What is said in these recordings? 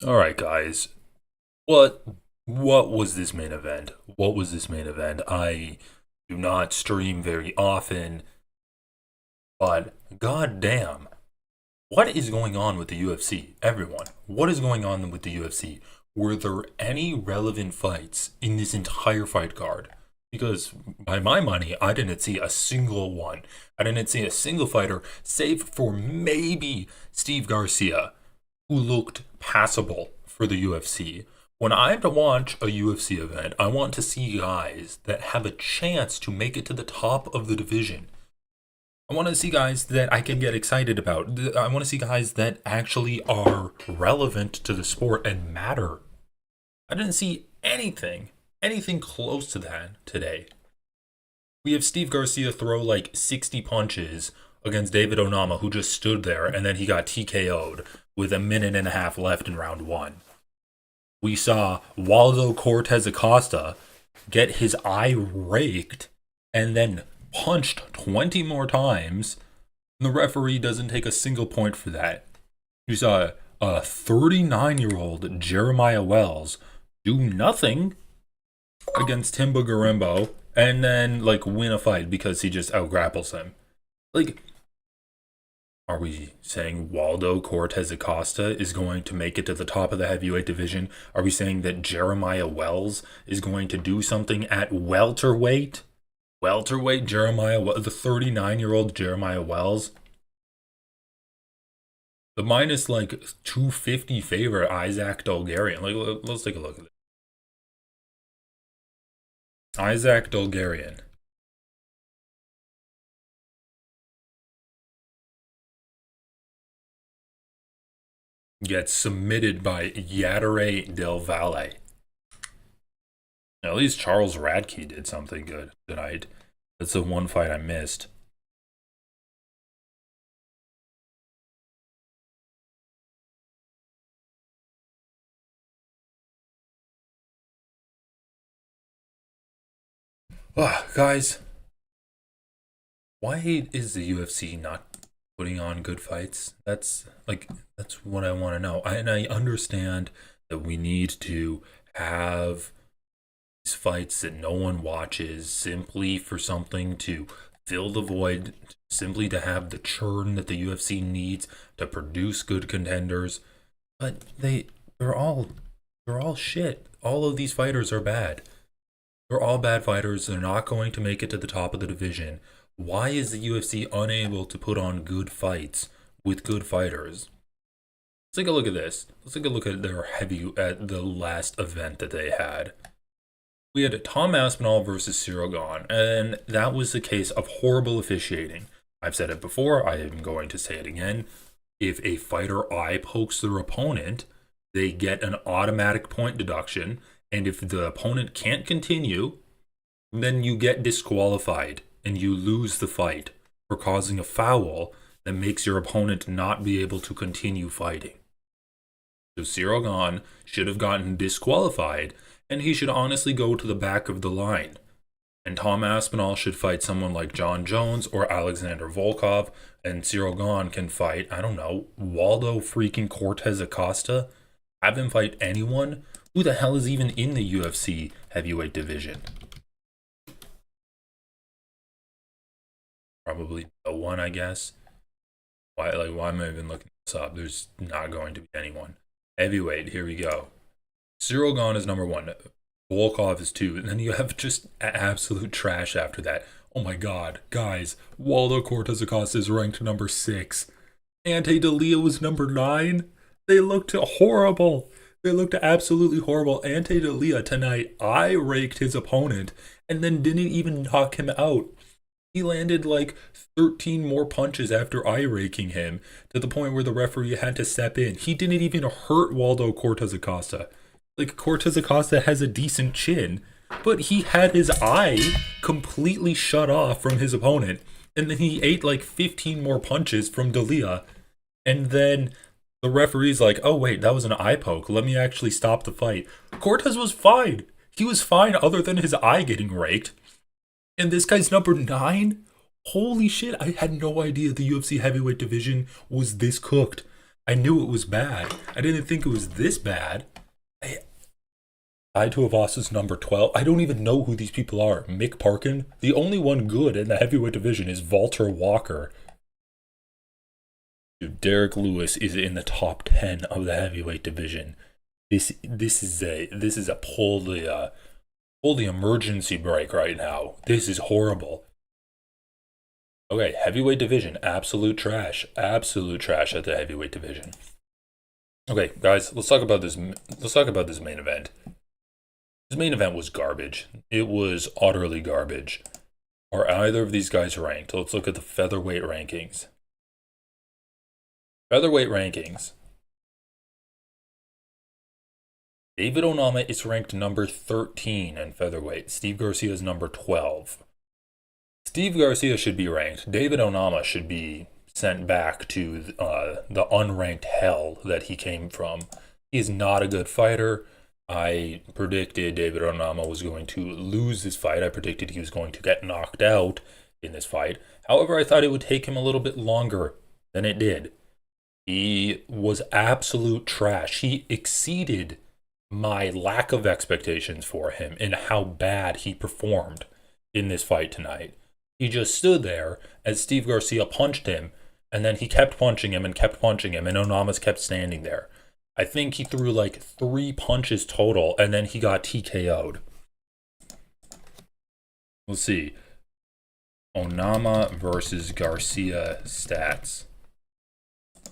All right, guys. What what was this main event? What was this main event? I do not stream very often, but goddamn, what is going on with the UFC? Everyone, what is going on with the UFC? Were there any relevant fights in this entire fight card? Because by my money, I didn't see a single one. I didn't see a single fighter, save for maybe Steve Garcia, who looked passable for the UFC. When I have to watch a UFC event, I want to see guys that have a chance to make it to the top of the division. I want to see guys that I can get excited about. I want to see guys that actually are relevant to the sport and matter. I didn't see anything close to that today. We have Steve Garcia throw like 60 punches against David Onama, who just stood there, and then he got TKO'd with a minute and a half left in round one. We saw Waldo Cortez Acosta get his eye raked and then punched 20 more times. And the referee doesn't take a single point for that. You saw a 39-year-old Jeremiah Wells do nothing against Timba Garembo and then like win a fight because he just outgrapples him. Like, are we saying Waldo Cortez Acosta is going to make it to the top of the heavyweight division? Are we saying that Jeremiah Wells is going to do something at welterweight? Welterweight Jeremiah, the 39-year-old Jeremiah Wells? The minus like 250 favorite Isaac Dolgarian. Like, let's take a look at it. Isaac Dolgarian gets submitted by Yadire Del Valle. At least Charles Radke did something good tonight. That's the one fight I missed. Guys, why is the UFC not putting on good fights? That's what I want to know. And I understand that we need to have these fights that no one watches simply for something to fill the void, simply to have the churn that the UFC needs to produce good contenders. But they're all they're all shit. All of these fighters are bad. They're all bad fighters. They're not going to make it to the top of the division. Why is the UFC unable to put on good fights with good fighters? Let's take a look at this. Let's take a look at at the last event that they had. We had Tom Aspinall versus Cyril Gahn, and that was a case of horrible officiating. I've said it before, I am going to say it again. If a fighter eye pokes their opponent, they get an automatic point deduction, and if the opponent can't continue, then you get disqualified and you lose the fight for causing a foul that makes your opponent not be able to continue fighting. So Cyril Gahn should have gotten disqualified, and he should honestly go to the back of the line. And Tom Aspinall should fight someone like John Jones or Alexander Volkov, and Cyril Gahn can fight, I don't know, Waldo freaking Cortez Acosta. Have him fight anyone? Who the hell is even in the UFC heavyweight division? Probably no one, I guess. Why am I even looking this up? There's not going to be anyone. Heavyweight, here we go. Cyril Gahn is number one. Volkov is two. And then you have just absolute trash after that. Oh my god, guys. Waldo Cortez Acosta is ranked number 6. Ante D'Elia was number 9. They looked horrible. They looked absolutely horrible. Ante D'Elia tonight eye raked his opponent and then didn't even knock him out. He landed like 13 more punches after eye raking him to the point where the referee had to step in. He didn't even hurt Waldo Cortez Acosta. Like, Cortez Acosta has a decent chin, but he had his eye completely shut off from his opponent. And then he ate like 15 more punches from D'Elia. And then the referee's like, oh wait, that was an eye poke. Let me actually stop the fight. Cortez was fine. He was fine other than his eye getting raked. And this guy's number 9? Holy shit, I had no idea the UFC heavyweight division was this cooked. I knew it was bad. I didn't think it was this bad. I, I Tuivasa number 12. I don't even know who these people are. Mick Parkin. The only one good in the heavyweight division is Walter Walker. Dude, Derek Lewis is in the top 10 of the heavyweight division. This is a pull the emergency brake right now. This is horrible. Okay, heavyweight division, absolute trash at the heavyweight division. Okay, guys, let's talk about this. Let's talk about this main event. This main event was garbage. It was utterly garbage. Are either of these guys ranked? Let's look at the featherweight rankings. Featherweight rankings. David Onama is ranked number 13 in featherweight. Steve Garcia is number 12. Steve Garcia should be ranked. David Onama should be sent back to the unranked hell that he came from. He is not a good fighter. I predicted David Onama was going to lose this fight. I predicted he was going to get knocked out in this fight. However, I thought it would take him a little bit longer than it did. He was absolute trash. He exceeded my lack of expectations for him and how bad he performed in this fight tonight. He just stood there as Steve Garcia punched him, and then he kept punching him, and Onama's kept standing there. I think he threw like 3 punches total, and then he got TKO'd. Let's see. Onama versus Garcia stats.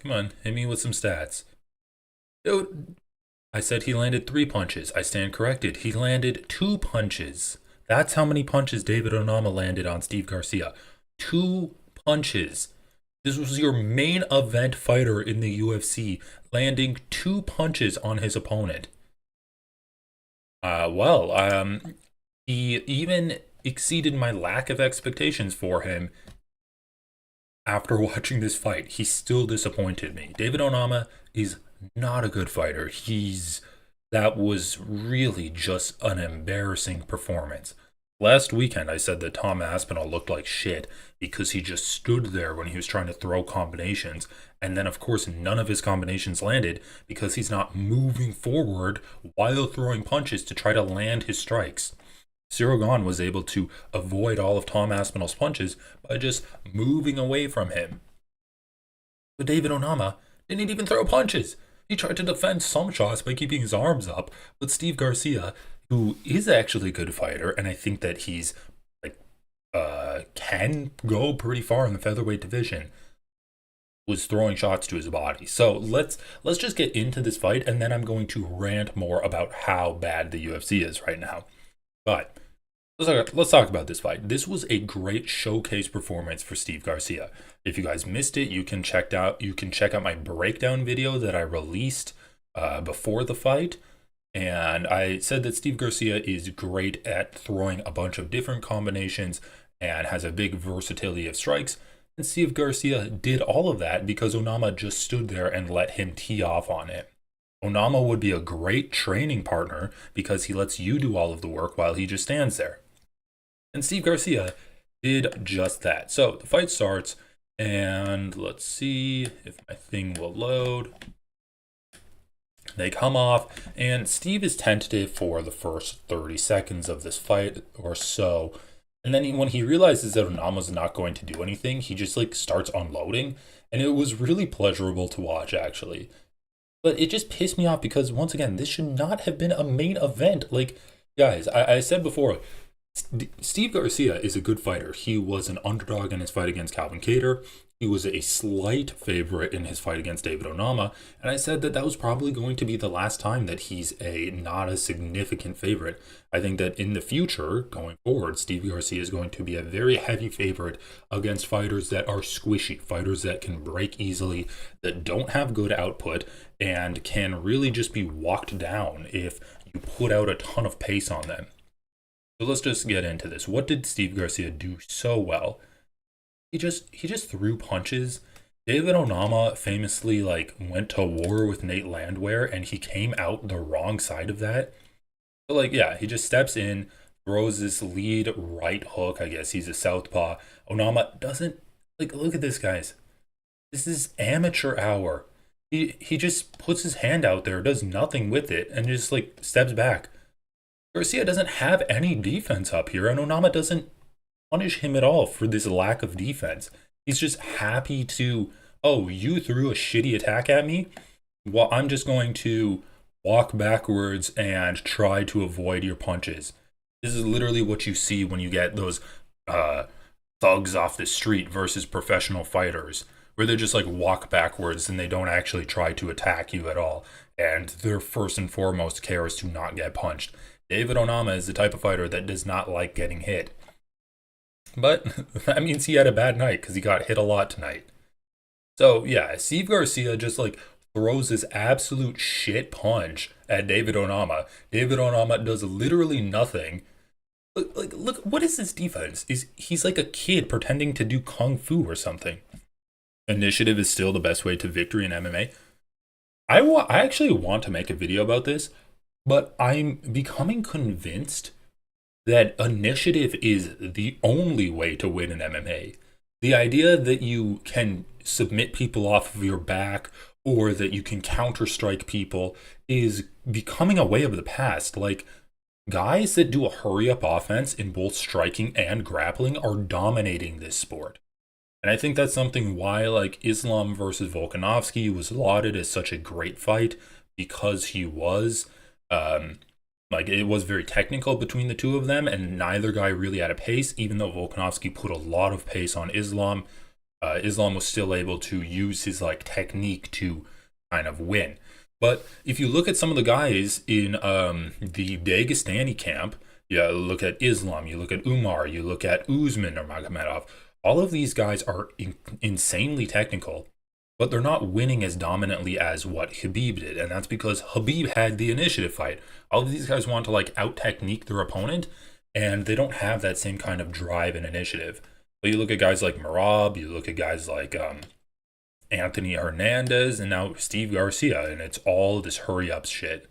Come on, hit me with some stats. Dude, I said he landed 3 punches. I stand corrected. He landed 2 punches. That's how many punches David Onama landed on Steve Garcia. 2 punches. This was your main event fighter in the UFC, landing 2 punches on his opponent. He even exceeded my lack of expectations for him. After watching this fight, he still disappointed me. David Onama is not a good fighter. That was really just an embarrassing performance. Last weekend, I said that Tom Aspinall looked like shit because he just stood there when he was trying to throw combinations. And then, of course, none of his combinations landed because he's not moving forward while throwing punches to try to land his strikes. Cyril Gahn was able to avoid all of Tom Aspinall's punches by just moving away from him. But David Onama didn't even throw punches. He tried to defend some shots by keeping his arms up, but Steve Garcia, who is actually a good fighter, and I think that he's can go pretty far in the featherweight division, was throwing shots to his body. So let's just get into this fight, and then I'm going to rant more about how bad the UFC is right now. But let's talk about this fight. This was a great showcase performance for Steve Garcia. If you guys missed it, you can check out my breakdown video that I released before the fight. And I said that Steve Garcia is great at throwing a bunch of different combinations and has a big versatility of strikes. And Steve Garcia did all of that because Onama just stood there and let him tee off on it. Onama would be a great training partner because he lets you do all of the work while he just stands there. And Steve Garcia did just that. So the fight starts, and let's see if my thing will load. They come off, and Steve is tentative for the first 30 seconds of this fight or so. And then when he realizes that Onama's not going to do anything, he just starts unloading. And it was really pleasurable to watch, actually. But it just pissed me off because, once again, this should not have been a main event. Guys, I said before, Steve Garcia is a good fighter. He was an underdog in his fight against Calvin Kattar. He was a slight favorite in his fight against David Onama. And I said that was probably going to be the last time that he's not a significant favorite. I think that in the future, going forward, Steve Garcia is going to be a very heavy favorite against fighters that are squishy, fighters that can break easily, that don't have good output, and can really just be walked down if you put out a ton of pace on them. So let's just get into this. What did Steve Garcia do so well? He just threw punches. David Onama famously went to war with Nate Landwehr, and he came out the wrong side of that. So he just steps in, throws this lead right hook. I guess he's a southpaw. Onama doesn't look at this, guys. This is amateur hour. He just puts his hand out there, does nothing with it, and just like steps back. Garcia doesn't have any defense up here, and Onama doesn't punish him at all for this lack of defense. He's just happy to, oh, you threw a shitty attack at me? Well, I'm just going to walk backwards and try to avoid your punches. This is literally what you see when you get those uh, thugs off the street versus professional fighters, where they just like walk backwards and they don't actually try to attack you at all. And their first and foremost care is to not get punched. David Onama is the type of fighter that does not like getting hit. But that means he had a bad night because he got hit a lot tonight. So yeah, Steve Garcia just like throws this absolute shit punch at David Onama. David Onama does literally nothing. Look, what is this defense? He's like a kid pretending to do kung fu or something. Initiative is still the best way to victory in MMA. I actually want to make a video about this, but I'm becoming convinced that initiative is the only way to win in MMA. The idea that you can submit people off of your back or that you can counter strike people is becoming a way of the past. Like, guys that do a hurry up offense in both striking and grappling are dominating this sport. And I think that's something why, like, Islam versus Volkanovski was lauded as such a great fight because he was. Like, it was very technical between the two of them, and neither guy really had a pace, even though Volkanovski put a lot of pace on Islam. Islam was still able to use his, like, technique to kind of win. But if you look at some of the guys in the Dagestani camp, you look at Islam, you look at Umar, you look at Usman or Magomedov, all of these guys are insanely technical, but they're not winning as dominantly as what Khabib did. And that's because Khabib had the initiative fight. All of these guys want to like out technique their opponent, and they don't have that same kind of drive and initiative. But you look at guys like Marab, you look at guys like Anthony Hernandez, and now Steve Garcia, and it's all this hurry up shit.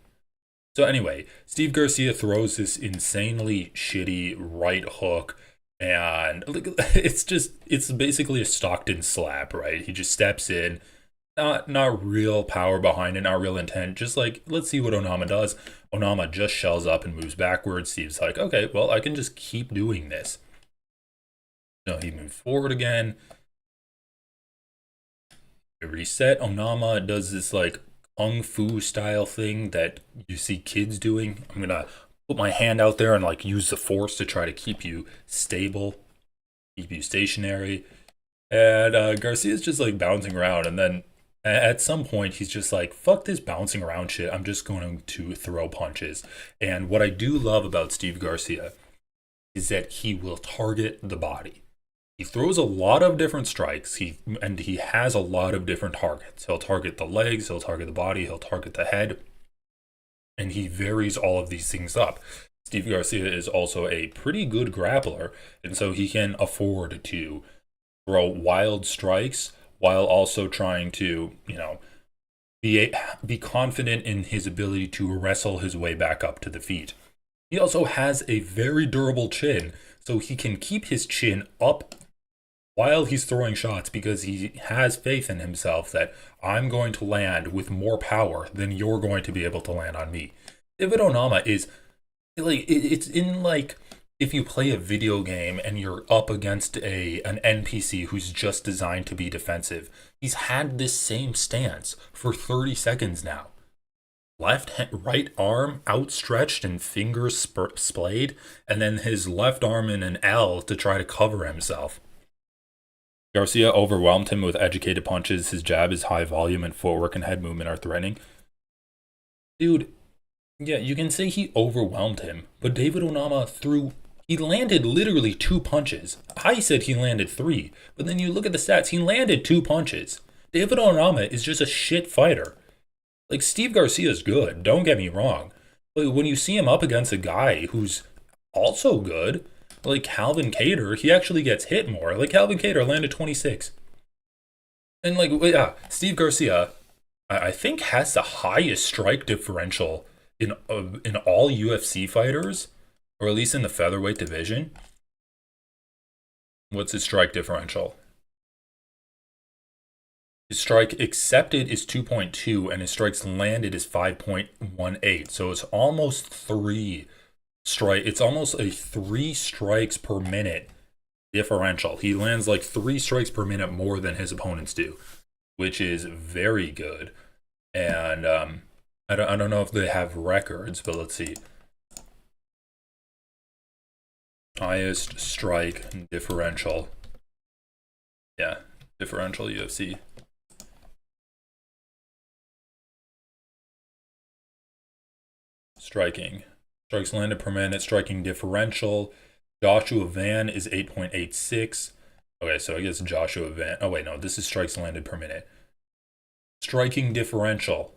So anyway, Steve Garcia throws this insanely shitty right hook, and it's basically a Stockton slap, right? He just steps in, not real power behind it, not real intent, just like, let's see what Onama does. Onama just shells up and moves backwards. Steve's like, okay, well, I can just keep doing this. No, he moves forward again. Reset. Onama does this like kung fu style thing that you see kids doing. I'm gonna put my hand out there and like use the force to try to keep you stable, keep you stationary. And Garcia's just like bouncing around, and then at some point he's just like, fuck this bouncing around shit, I'm just going to throw punches. And what I do love about Steve Garcia is that he will target the body. He throws a lot of different strikes. He has a lot of different targets. He'll target the legs, he'll target the body, he'll target the head, and he varies all of these things up. Steve Garcia is also a pretty good grappler, and so he can afford to throw wild strikes while also trying to, be confident in his ability to wrestle his way back up to the feet. He also has a very durable chin, so he can keep his chin up while he's throwing shots because he has faith in himself that I'm going to land with more power than you're going to be able to land on me. David Onama is like, it's in like if you play a video game and you're up against an NPC who's just designed to be defensive. He's had this same stance for 30 seconds now. Right arm outstretched and fingers splayed, and then his left arm in an L to try to cover himself. Garcia overwhelmed him with educated punches. His jab is high volume, and footwork and head movement are threatening. Dude, yeah, you can say he overwhelmed him, but David Onama he landed literally 2 punches. I said he landed 3, but then you look at the stats, he landed 2 punches. David Onama is just a shit fighter. Like, Steve Garcia is good, don't get me wrong. But when you see him up against a guy who's also good, like Calvin Kattar, he actually gets hit more. Like, Calvin Kattar landed 26. And, like, yeah, Steve Garcia, I think, has the highest strike differential in all UFC fighters, or at least in the featherweight division. What's his strike differential? His strike accepted is 2.2, and his strikes landed is 5.18. So it's almost It's almost a 3 strikes per minute differential. He lands like 3 strikes per minute more than his opponents do, which is very good. And I don't know if they have records, but let's see. Highest strike differential. Yeah, differential UFC. Striking. Strikes landed per minute, striking differential. Joshua Van is 8.86. Okay, so I guess Joshua Van. Oh, wait, no, this is strikes landed per minute. Striking differential.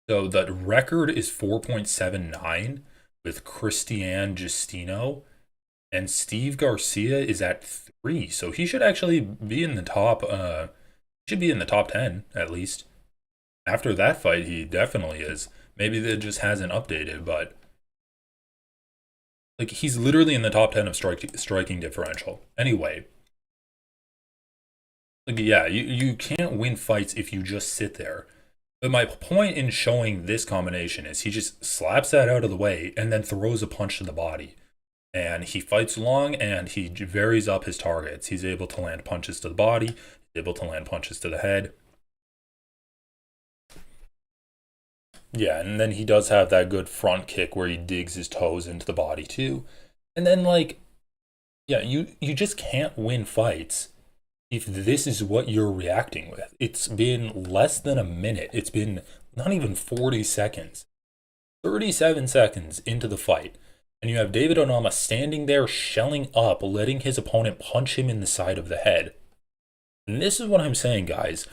So the record is 4.79 with Christian Justino, and Steve Garcia is at 3. So he should actually be in the top. Should be in the top 10 at least. After that fight, he definitely is. Maybe that just hasn't updated, but like he's literally in the top 10 of striking differential. Anyway, like yeah, you can't win fights if you just sit there. But my point in showing this combination is he just slaps that out of the way and then throws a punch to the body. And he fights long and he varies up his targets. He's able to land punches to the body, he's able to land punches to the head. Yeah, and then he does have that good front kick where he digs his toes into the body too. And then like yeah, you just can't win fights if this is what you're reacting with. It's been less than a minute. It's been not even 40 seconds. 37 seconds into the fight. And you have David Onama standing there shelling up, letting his opponent punch him in the side of the head. And this is what I'm saying, guys.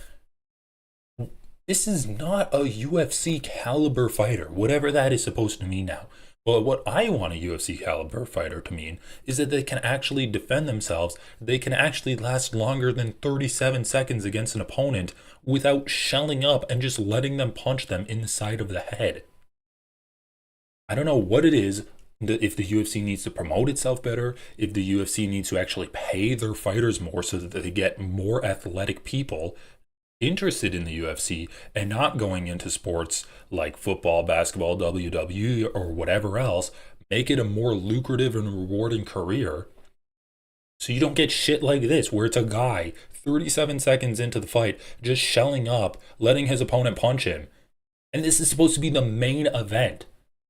This is not a UFC caliber fighter, whatever that is supposed to mean now. But what I want a UFC caliber fighter to mean is that they can actually defend themselves. They can actually last longer than 37 seconds against an opponent without shelling up and just letting them punch them in the side of the head. I don't know what it is. If the UFC needs to promote itself better, if the UFC needs to actually pay their fighters more so that they get more athletic people interested in the UFC and not going into sports like football, basketball, WWE, or whatever else, make it a more lucrative and rewarding career. So you don't get shit like this where it's a guy 37 seconds into the fight just shelling up, letting his opponent punch him. And this is supposed to be the main event.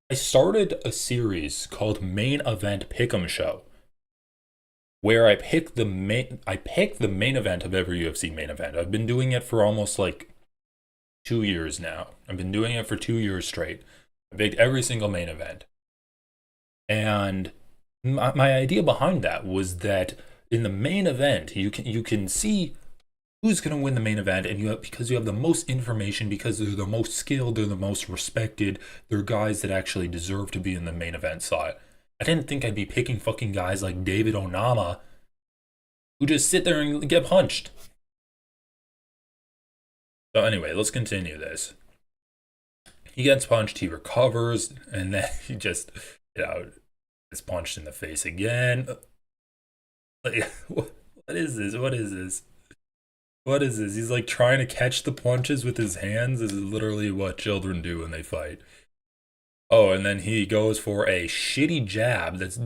I started a series called Main Event Pick'em Show, where I pick the main event of every UFC main event. I've been doing it for almost like 2 years now. I've been doing it for 2 years straight. I picked every single main event. And my idea behind that was that in the main event, you can see who's going to win the main event, and because you have the most information, because they're the most skilled, they're the most respected, they're guys that actually deserve to be in the main event slot. I didn't think I'd be picking fucking guys like David Onama who just sit there and get punched. So anyway, let's continue this. He gets punched, he recovers, and then he just, gets punched in the face again. Like, what is this? What is this? What is this? He's like trying to catch the punches with his hands. This is literally what children do when they fight. Oh, and then he goes for a shitty jab that's...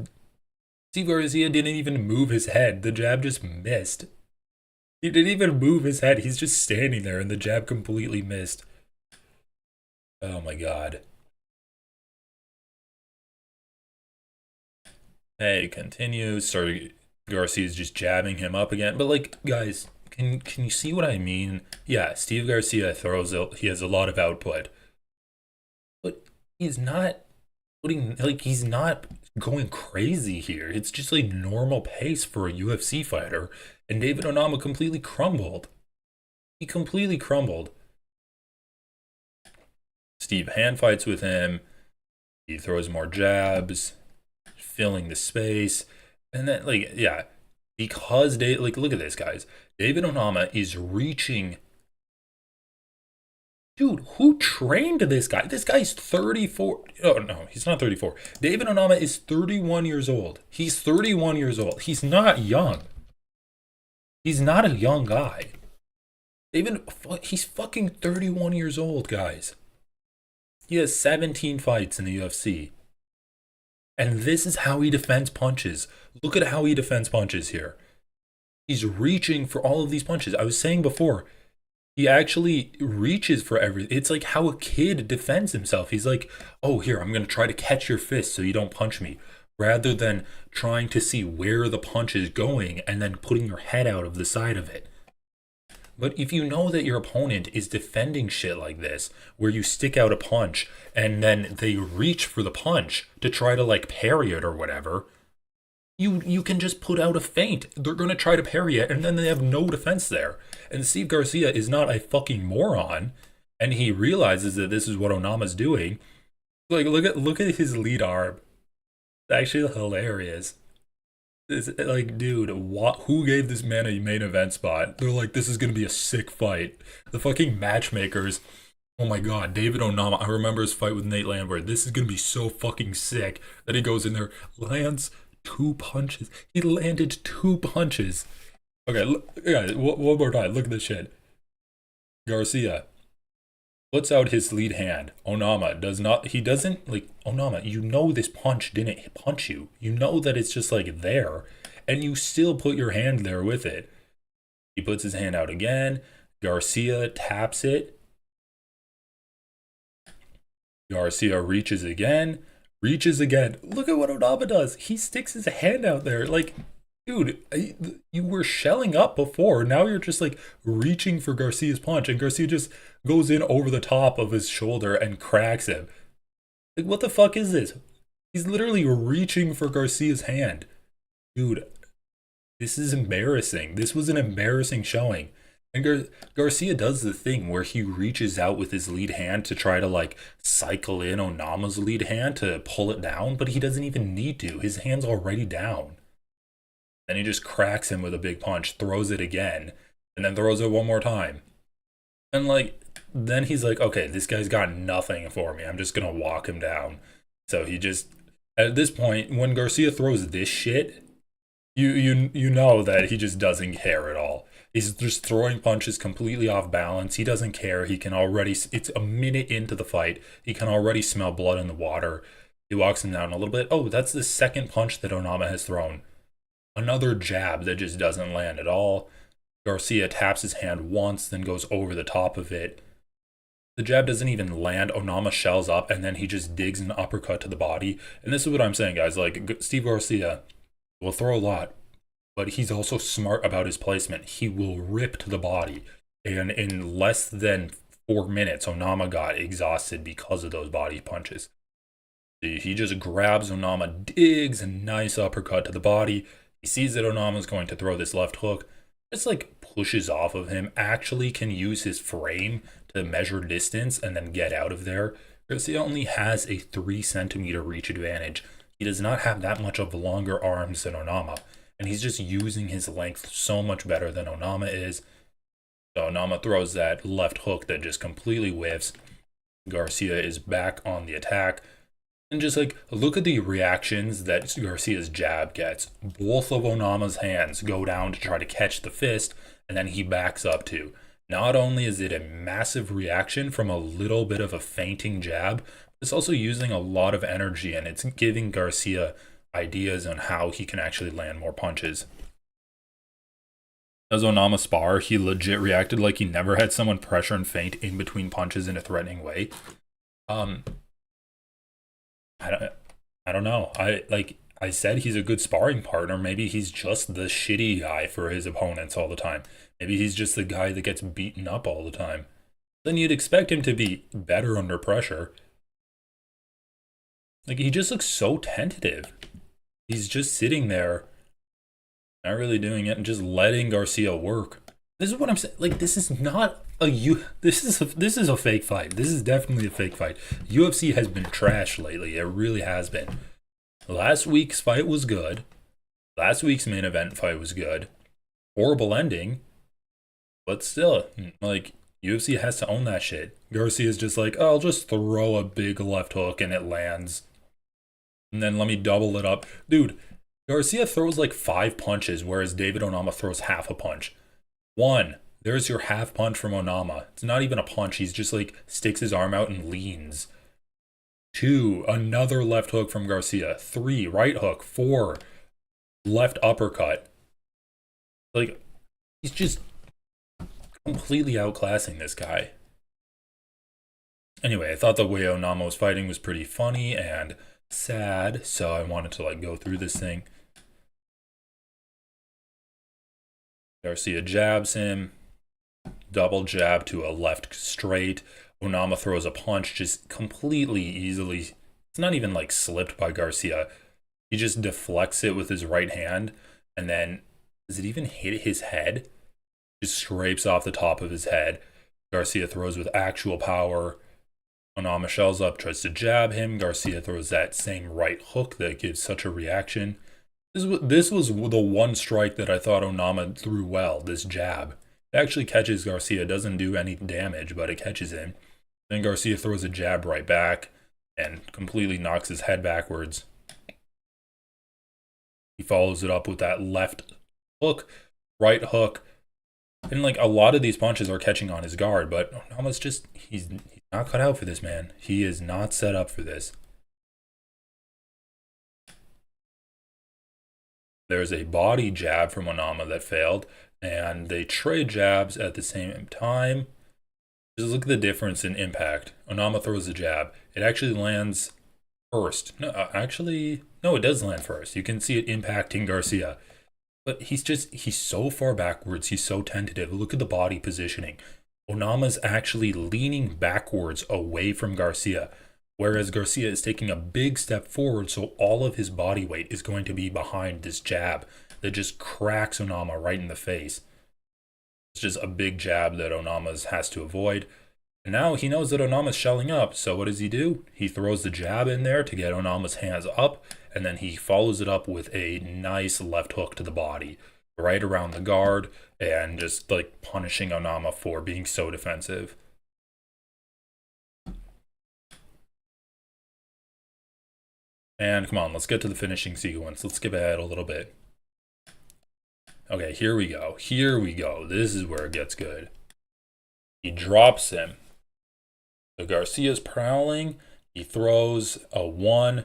Steve Garcia didn't even move his head. The jab just missed. He didn't even move his head. He's just standing there and the jab completely missed. Oh my god. Hey, continues. Sorry, Garcia's just jabbing him up again. But like, guys... Can you see what I mean? Yeah, Steve Garcia he has a lot of output. But he's not he's not going crazy here. It's just like normal pace for a UFC fighter. And David Onama completely crumbled. He completely crumbled. Steve hand fights with him. He throws more jabs, filling the space. And then because look at this, guys. David Onama is reaching. Dude, who trained this guy? This guy's 34. Oh, no, he's not 34. David Onama is 31 years old. He's 31 years old. He's not young. He's not a young guy. Even he's fucking 31 years old, guys. He has 17 fights in the UFC. And this is how he defends punches. Look at how he defends punches here. He's reaching for all of these punches. I was saying before, he actually reaches for everything. It's like how a kid defends himself. He's like, oh, here, I'm going to try to catch your fist so you don't punch me. Rather than trying to see where the punch is going and then putting your head out of the side of it. But if you know that your opponent is defending shit like this, where you stick out a punch and then they reach for the punch to try to like parry it or whatever, you can just put out a feint. They're gonna try to parry it and then they have no defense there. And Steve Garcia is not a fucking moron, and he realizes that this is what Onama's doing. Like look at his lead arm. It's actually hilarious. It's like, dude, what? Who gave this man a main event spot? They're like, this is gonna be a sick fight. The fucking matchmakers. Oh my god, David Onama. I remember his fight with Nate Lambert. This is gonna be so fucking sick. That he goes in there, lands two punches. He landed two punches. Okay, look, guys, one more time. Look at this shit. Garcia puts out his lead hand. Onama does not. He doesn't like Onama. You know this punch didn't punch you. You know that it's just like there, and you still put your hand there with it. He puts his hand out again. Garcia taps it. Garcia reaches again. Reaches again. Look at what Onama does. He sticks his hand out there. Like, dude, you were shelling up before. Now you're just like reaching for Garcia's punch, and Garcia just goes in over the top of his shoulder and cracks him. Like, what the fuck is this? He's literally reaching for Garcia's hand. Dude, this is embarrassing. This was an embarrassing showing. And Garcia does the thing where he reaches out with his lead hand to try to like cycle in Onama's lead hand to pull it down, but he doesn't even need to. His hand's already down. Then he just cracks him with a big punch, throws it again, and then throws it one more time. And like, then he's like, okay, this guy's got nothing for me. I'm just gonna walk him down. So he just, at this point, when Garcia throws this shit, you know that he just doesn't care at all. He's just throwing punches completely off balance. He doesn't care. He can already, it's a minute into the fight. He can already smell blood in the water. He walks him down a little bit. Oh, that's the second punch that Onama has thrown. Another jab that just doesn't land at all. Garcia taps his hand once, then goes over the top of it. The jab doesn't even land. Onama shells up, and then he just digs an uppercut to the body. And this is what I'm saying, guys. Like, Steve Garcia will throw a lot, but he's also smart about his placement. He will rip to the body. And in less than 4 minutes, Onama got exhausted because of those body punches. He just grabs Onama, digs a nice uppercut to the body. He sees that Onama's going to throw this left hook. Just like pushes off of him. Actually can use his frame to measure distance and then get out of there. Garcia only has a 3 centimeter reach advantage. He does not have that much of longer arms than Onama. And he's just using his length so much better than Onama is. So Onama throws that left hook that just completely whiffs. Garcia is back on the attack. And just like, look at the reactions that Garcia's jab gets. Both of Onama's hands go down to try to catch the fist, and then he backs up too. Not only is it a massive reaction from a little bit of a feinting jab, it's also using a lot of energy, and it's giving Garcia ideas on how he can actually land more punches. As Onama spar, he legit reacted like he never had someone pressure and feint in between punches in a threatening way. I don't know. I said he's a good sparring partner. Maybe he's just the shitty guy for his opponents all the time. Maybe he's just the guy that gets beaten up all the time. Then you'd expect him to be better under pressure. Like, he just looks so tentative. He's just sitting there, not really doing it, and just letting Garcia work. This is what I'm saying. Like, this is not this is a fake fight. This is definitely a fake fight. UFC has been trash lately. It really has been. Last week's fight was good. Last week's main event fight was good. Horrible ending. But still, like, UFC has to own that shit. Garcia's just like, oh, I'll just throw a big left hook and it lands. And then let me double it up. Dude, Garcia throws like 5 punches, whereas David Onama throws half a punch. One, there's your half punch from Onama. It's not even a punch. He's just like sticks his arm out and leans. Two, another left hook from Garcia. Three, right hook. Four, left uppercut. Like, he's just completely outclassing this guy. Anyway, I thought the way Onama was fighting was pretty funny and sad, so I wanted to like go through this thing. Garcia jabs him, double jab to a left straight. Onama throws a punch just completely easily. It's not even like slipped by Garcia. He just deflects it with his right hand, and then does it even hit his head? Just scrapes off the top of his head. Garcia throws with actual power. Onama shells up, tries to jab him. Garcia throws that same right hook that gives such a reaction. This was the one strike that I thought Onama threw well, this jab. It actually catches Garcia, doesn't do any damage, but it catches him. Then Garcia throws a jab right back and completely knocks his head backwards. He follows it up with that left hook, right hook, and like a lot of these punches are catching on his guard, but Onama's just, he's not cut out for this, man. He is not set up for this. There's a body jab from Onama that failed, and they trade jabs at the same time. Just look at the difference in impact. Onama throws a jab. It actually lands first. No, no, it does land first. You can see it impacting Garcia. But he's so far backwards. He's so tentative. Look at the body positioning. Onama's actually leaning backwards away from Garcia, whereas Garcia is taking a big step forward, so all of his body weight is going to be behind this jab that just cracks Onama right in the face. It's just a big jab that Onama has to avoid. And now he knows that Onama's shelling up, so what does he do? He throws the jab in there to get Onama's hands up, and then he follows it up with a nice left hook to the body, right around the guard, and just like punishing Onama for being so defensive. And come on, let's get to the finishing sequence. Let's skip ahead a little bit. Okay, here we go. Here we go. This is where it gets good. He drops him. So Garcia's prowling. He throws a 1,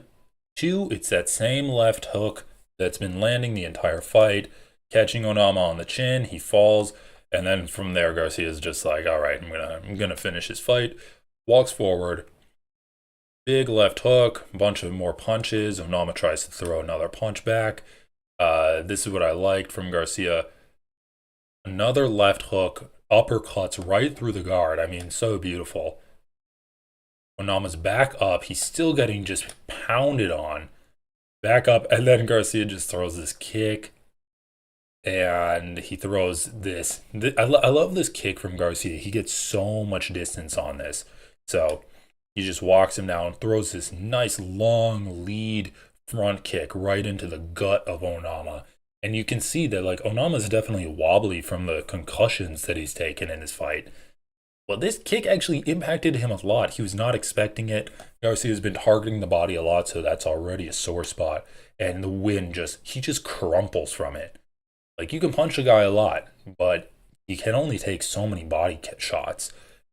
2. It's that same left hook that's been landing the entire fight, catching Onama on the chin. He falls, and then from there, Garcia's just like, all right, I'm gonna finish his fight. Walks forward. Big left hook, a bunch of more punches. Onama tries to throw another punch back. This is what I liked from Garcia. Another left hook, uppercuts right through the guard. I mean, so beautiful. Onama's back up. He's still getting just pounded on. Back up, and then Garcia just throws this kick. And he throws this. I love this kick from Garcia. He gets so much distance on this. So he just walks him down, throws this nice long lead front kick right into the gut of Onama. And you can see that like Onama's definitely wobbly from the concussions that he's taken in his fight. Well, this kick actually impacted him a lot. He was not expecting it. Garcia's been targeting the body a lot, so that's already a sore spot. And the wind he just crumples from it. Like, you can punch a guy a lot, but he can only take so many body shots.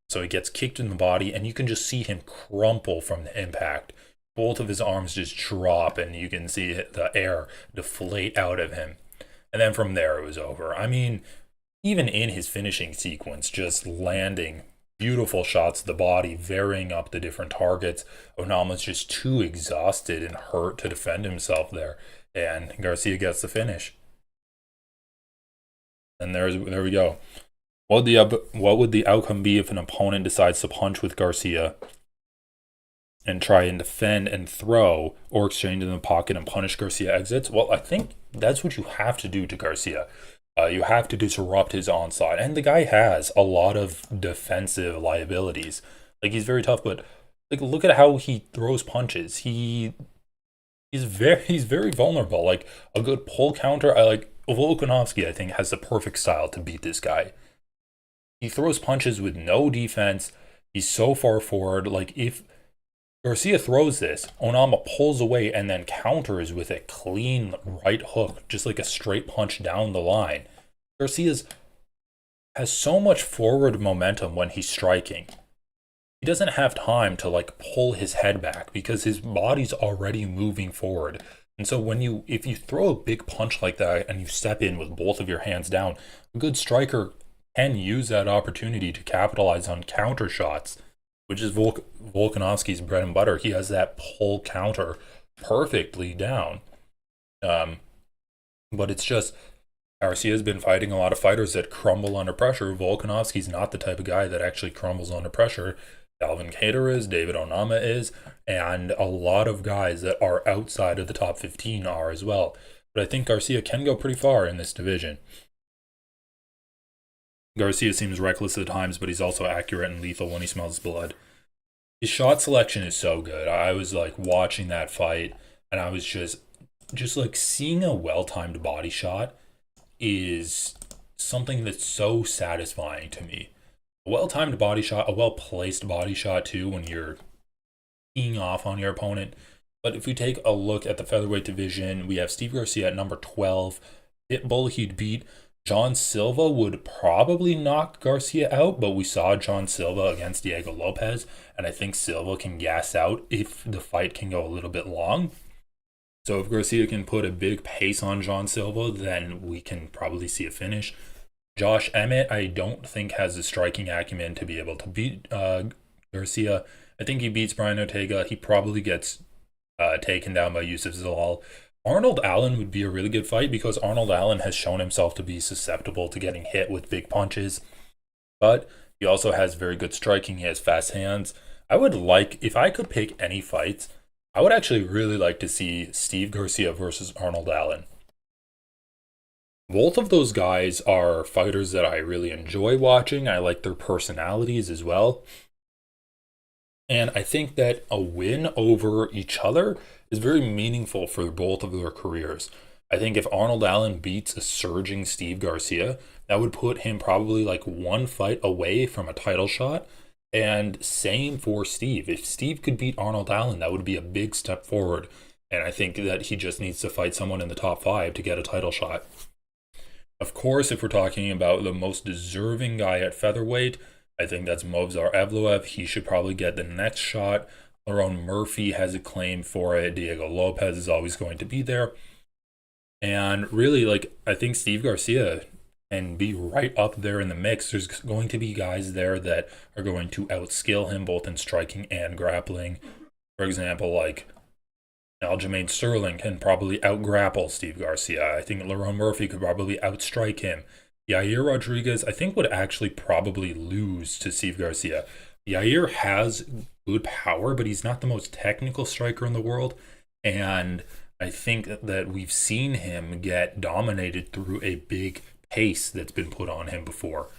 So he gets kicked in the body, and you can just see him crumple from the impact. Both of his arms just drop, and you can see the air deflate out of him. And then from there, it was over. I mean, even in his finishing sequence, just landing beautiful shots of the body, varying up the different targets. Onama's just too exhausted and hurt to defend himself there. And Garcia gets the finish. And there we go. What would the outcome be if an opponent decides to punch with Garcia and try and defend and throw, or exchange in the pocket and punish Garcia exits? Well, I think that's what you have to do to Garcia. You have to disrupt his onslaught. And the guy has a lot of defensive liabilities. Like, he's very tough, but like, look at how he throws punches. He's very vulnerable. Like, a good pull counter, Volkanovski, I think, has the perfect style to beat this guy. He throws punches with no defense. He's so far forward. Like, if Garcia throws this. Onama pulls away and then counters with a clean right hook, just like a straight punch down the line. Garcia's has so much forward momentum when he's striking. He doesn't have time to like pull his head back because his body's already moving forward. And so if you throw a big punch like that and you step in with both of your hands down, a good striker can use that opportunity to capitalize on counter shots, which is Volkanovski's bread and butter. He has that pull counter perfectly down. Um, but it's just Garcia's been fighting a lot of fighters that crumble under pressure. Volkanovski's not the type of guy that actually crumbles under pressure. Calvin Kattar is, David Onama is, and a lot of guys that are outside of the top 15 are as well. But I think Garcia can go pretty far in this division. Garcia seems reckless at times, but he's also accurate and lethal when he smells blood. His shot selection is so good. I was like watching that fight, and I was just like seeing a well-timed body shot is something that's so satisfying to me. A well-timed body shot, a well-placed body shot too, when you're teeing off on your opponent. But if we take a look at the featherweight division, we have Steve Garcia at number 12. Pitbull, he'd beat John Silva, would probably knock Garcia out, but we saw John Silva against Diego Lopez, and I think Silva can gas out if the fight can go a little bit long. So if Garcia can put a big pace on John Silva, then we can probably see a finish. Josh Emmett, I don't think has the striking acumen to be able to beat Garcia. I think he beats Brian Ortega. He probably gets taken down by Yusuf Zalal. Arnold Allen would be a really good fight because Arnold Allen has shown himself to be susceptible to getting hit with big punches. But he also has very good striking. He has fast hands. I would like, if I could pick any fights, I would actually really like to see Steve Garcia versus Arnold Allen. Both of those guys are fighters that I really enjoy watching. I like their personalities as well. And I think that a win over each other is very meaningful for both of their careers. I think if Arnold Allen beats a surging Steve Garcia, that would put him probably like one fight away from a title shot. And same for Steve. If Steve could beat Arnold Allen, that would be a big step forward. And I think that he just needs to fight someone in the top 5 to get a title shot. Of course, if we're talking about the most deserving guy at featherweight, I think that's Movsar Evloev. He should probably get the next shot. Lerone Murphy has a claim for it. Diego Lopez is always going to be there. And really, like, I think Steve Garcia can be right up there in the mix. There's going to be guys there that are going to outskill him both in striking and grappling. For example, like Aljamain Sterling can probably outgrapple Steve Garcia. I think Lerone Murphy could probably outstrike him. Yair Rodriguez, I think, would actually probably lose to Steve Garcia. Yair has good power, but he's not the most technical striker in the world. And I think that we've seen him get dominated through a big pace that's been put on him before.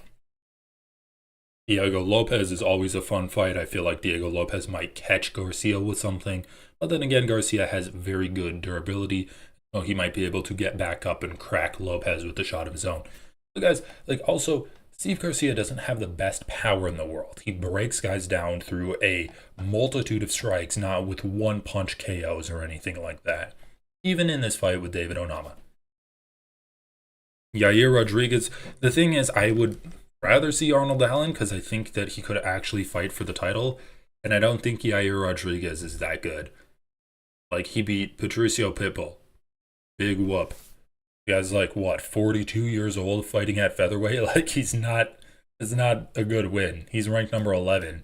Diego Lopez is always a fun fight. I feel like Diego Lopez might catch Garcia with something. But then again, Garcia has very good durability. So he might be able to get back up and crack Lopez with a shot of his own. But guys, like also, Steve Garcia doesn't have the best power in the world. He breaks guys down through a multitude of strikes, not with one punch KOs or anything like that. Even in this fight with David Onama. Yair Rodriguez, the thing is, I would rather see Arnold Allen because I think that he could actually fight for the title. And I don't think Yair Rodriguez is that good. Like, he beat Patricio Pitbull. Big whoop. The guy's like, what, 42 years old fighting at featherweight? Like, it's not a good win. He's ranked number 11.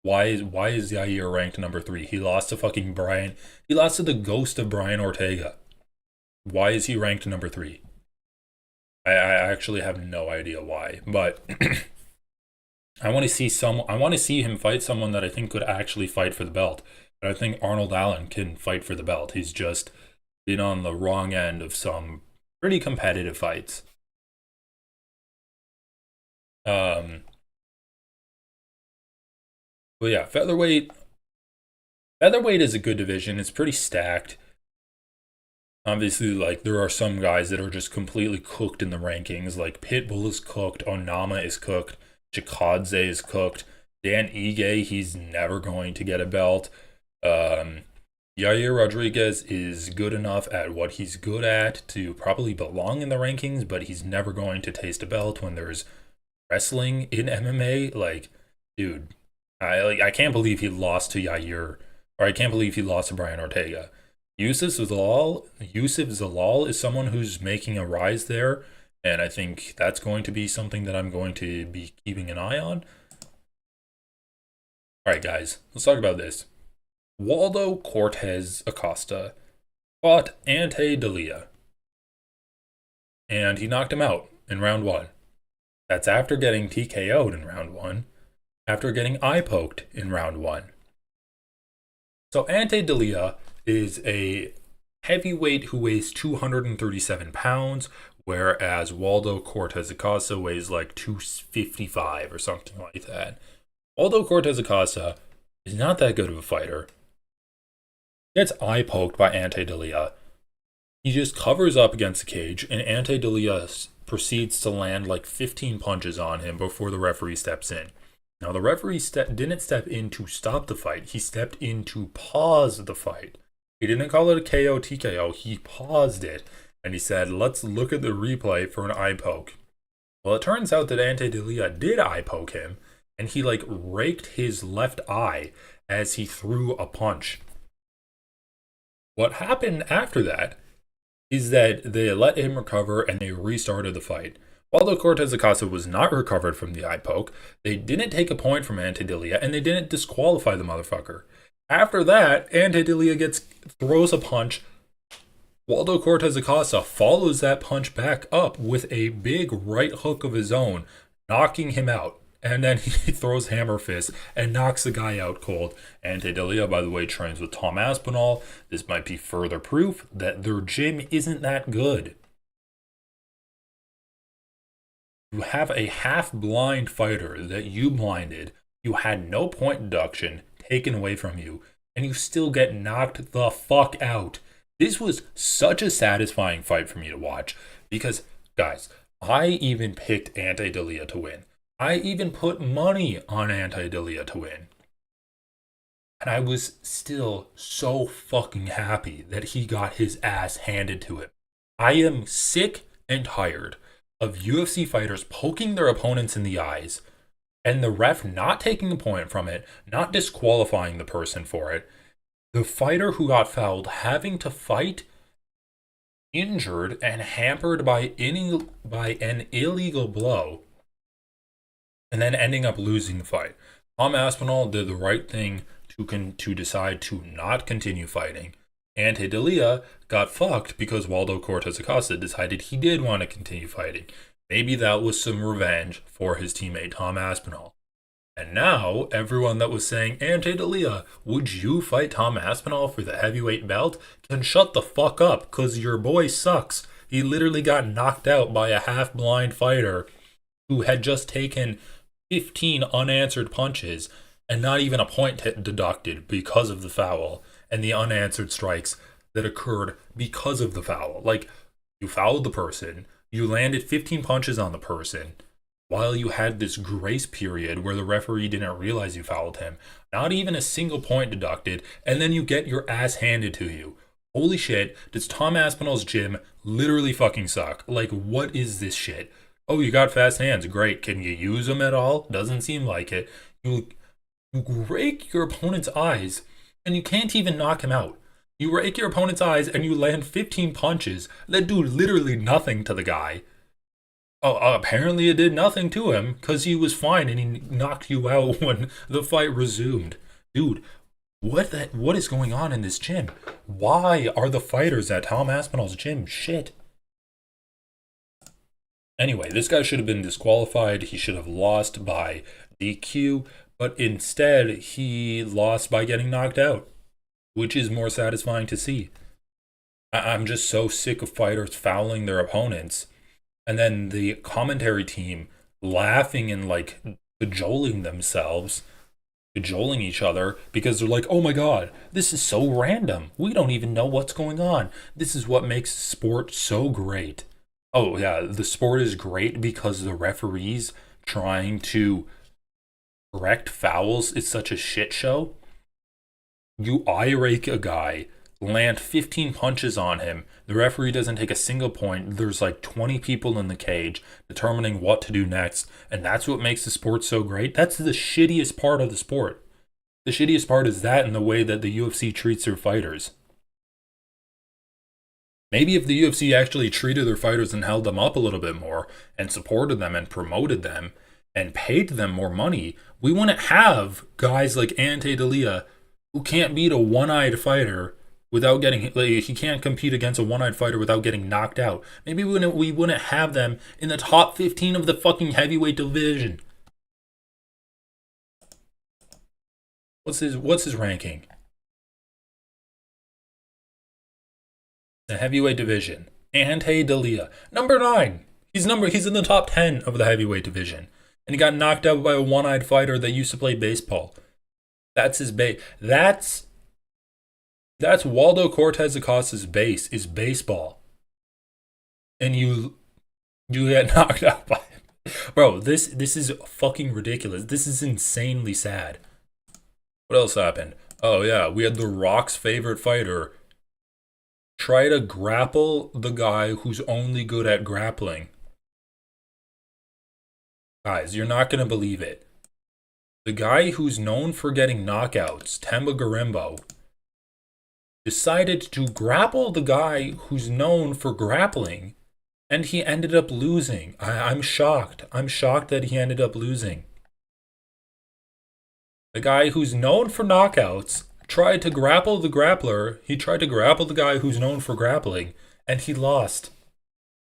Why is Yair ranked number 3? He lost to fucking Brian. He lost to the ghost of Brian Ortega. Why is he ranked number 3? I actually have no idea why. But I want to see him fight someone that I think could actually fight for the belt. And I think Arnold Allen can fight for the belt. He's just been on the wrong end of some pretty competitive fights. But yeah, featherweight is a good division. It's pretty stacked. Obviously, like, there are some guys that are just completely cooked in the rankings. Like, Pitbull is cooked, Onama is cooked, Chikadze is cooked, Dan Ige, he's never going to get a belt. Um, Yair Rodriguez is good enough at what he's good at to probably belong in the rankings, but he's never going to taste a belt when there's wrestling in MMA. Like, dude, I can't believe he lost to Yair, or I can't believe he lost to Brian Ortega. Yusuf Zalal is someone who's making a rise there, and I think that's going to be something that I'm going to be keeping an eye on. All right, guys, let's talk about this. Waldo Cortez Acosta fought Ante Delia, and he knocked him out in round one. That's after getting TKO'd in round one, after getting eye poked in round one. So Ante Delia is a heavyweight who weighs 237 pounds, whereas Waldo Cortez Acosta weighs like 255 or something like that. Waldo Cortez Acosta is not that good of a fighter. Gets eye poked by Ante Delia. He just covers up against the cage, and Ante Delia proceeds to land like 15 punches on him before the referee steps in. Now, the referee didn't step in to stop the fight, he stepped in to pause the fight. He didn't call it a KO TKO, he paused it, and he said, let's look at the replay for an eye poke. Well, it turns out that Ante Delia did eye poke him, and he like raked his left eye as he threw a punch. What happened after that is that they let him recover and they restarted the fight. Waldo Cortez Acosta was not recovered from the eye poke. They didn't take a point from Ante Delia, and they didn't disqualify the motherfucker. After that, Ante Delia throws a punch. Waldo Cortez Acosta follows that punch back up with a big right hook of his own, knocking him out. And then he throws hammer fist and knocks the guy out cold. Ante Delia, by the way, trains with Tom Aspinall. This might be further proof that their gym isn't that good. You have a half-blind fighter that you blinded, you had no point deduction taken away from you, and you still get knocked the fuck out. This was such a satisfying fight for me to watch because, guys, I even picked Ante Delia to win. I even put money on Ante Delia to win. And I was still so fucking happy that he got his ass handed to him. I am sick and tired of UFC fighters poking their opponents in the eyes and the ref not taking a point from it, not disqualifying the person for it. The fighter who got fouled having to fight injured and hampered by an illegal blow and then ending up losing the fight. Tom Aspinall did the right thing to decide to not continue fighting. Ante Delia got fucked because Waldo Cortez Acosta decided he did want to continue fighting. Maybe that was some revenge for his teammate Tom Aspinall. And now, everyone that was saying, Ante Delia, would you fight Tom Aspinall for the heavyweight belt? Can shut the fuck up, because your boy sucks. He literally got knocked out by a half-blind fighter who had just taken 15 unanswered punches and not even a point deducted because of the foul and the unanswered strikes that occurred because of the foul. Like, you fouled the person, you landed 15 punches on the person while you had this grace period where the referee didn't realize you fouled him. Not even a single point deducted, and then you get your ass handed to you. Holy shit, does Tom Aspinall's gym literally fucking suck? Like, what is this shit? Oh, you got fast hands, great. Can you use them at all? Doesn't seem like it. You rake your opponent's eyes, and you can't even knock him out. You rake your opponent's eyes, and you land 15 punches that do literally nothing to the guy. Oh, apparently it did nothing to him, because he was fine, and he knocked you out when the fight resumed. Dude, what is going on in this gym? Why are the fighters at Tom Aspinall's gym shit? Anyway, this guy should have been disqualified. He should have lost by DQ, but instead he lost by getting knocked out, which is more satisfying to see. I'm just so sick of fighters fouling their opponents and then the commentary team laughing and like cajoling themselves, cajoling each other because they're like, oh my god, this is so random. We don't even know what's going on. This is what makes sport so great. Oh yeah, the sport is great because the referees trying to correct fouls is such a shit show. You eye rake a guy, land 15 punches on him. The referee doesn't take a single point. There's like 20 people in the cage determining what to do next. And that's what makes the sport so great. That's the shittiest part of the sport. The shittiest part is that and the way that the UFC treats their fighters. Maybe if the UFC actually treated their fighters and held them up a little bit more and supported them and promoted them and paid them more money, we wouldn't have guys like Ante Dalia who can't beat a one-eyed fighter without getting, like, he can't compete against a one-eyed fighter without getting knocked out. Maybe we wouldn't have them in the top 15 of the fucking heavyweight division. What's his ranking? The heavyweight division. Ante Dalia, number 9. He's in the top 10 of the heavyweight division, and he got knocked out by a one-eyed fighter that used to play baseball. That's his base. That's Waldo Cortez Acosta's base is baseball, and you get knocked out by him, bro. This is fucking ridiculous. This is insanely sad. What else happened? Oh yeah, we had The Rock's favorite fighter try to grapple the guy who's only good at grappling. Guys, you're not gonna believe it. The guy who's known for getting knockouts, Temba Garimbo, decided to grapple the guy who's known for grappling, and he ended up losing. I'm shocked. I'm shocked that he ended up losing. The guy who's known for knockouts tried to grapple the grappler. He tried to grapple the guy who's known for grappling, and he lost.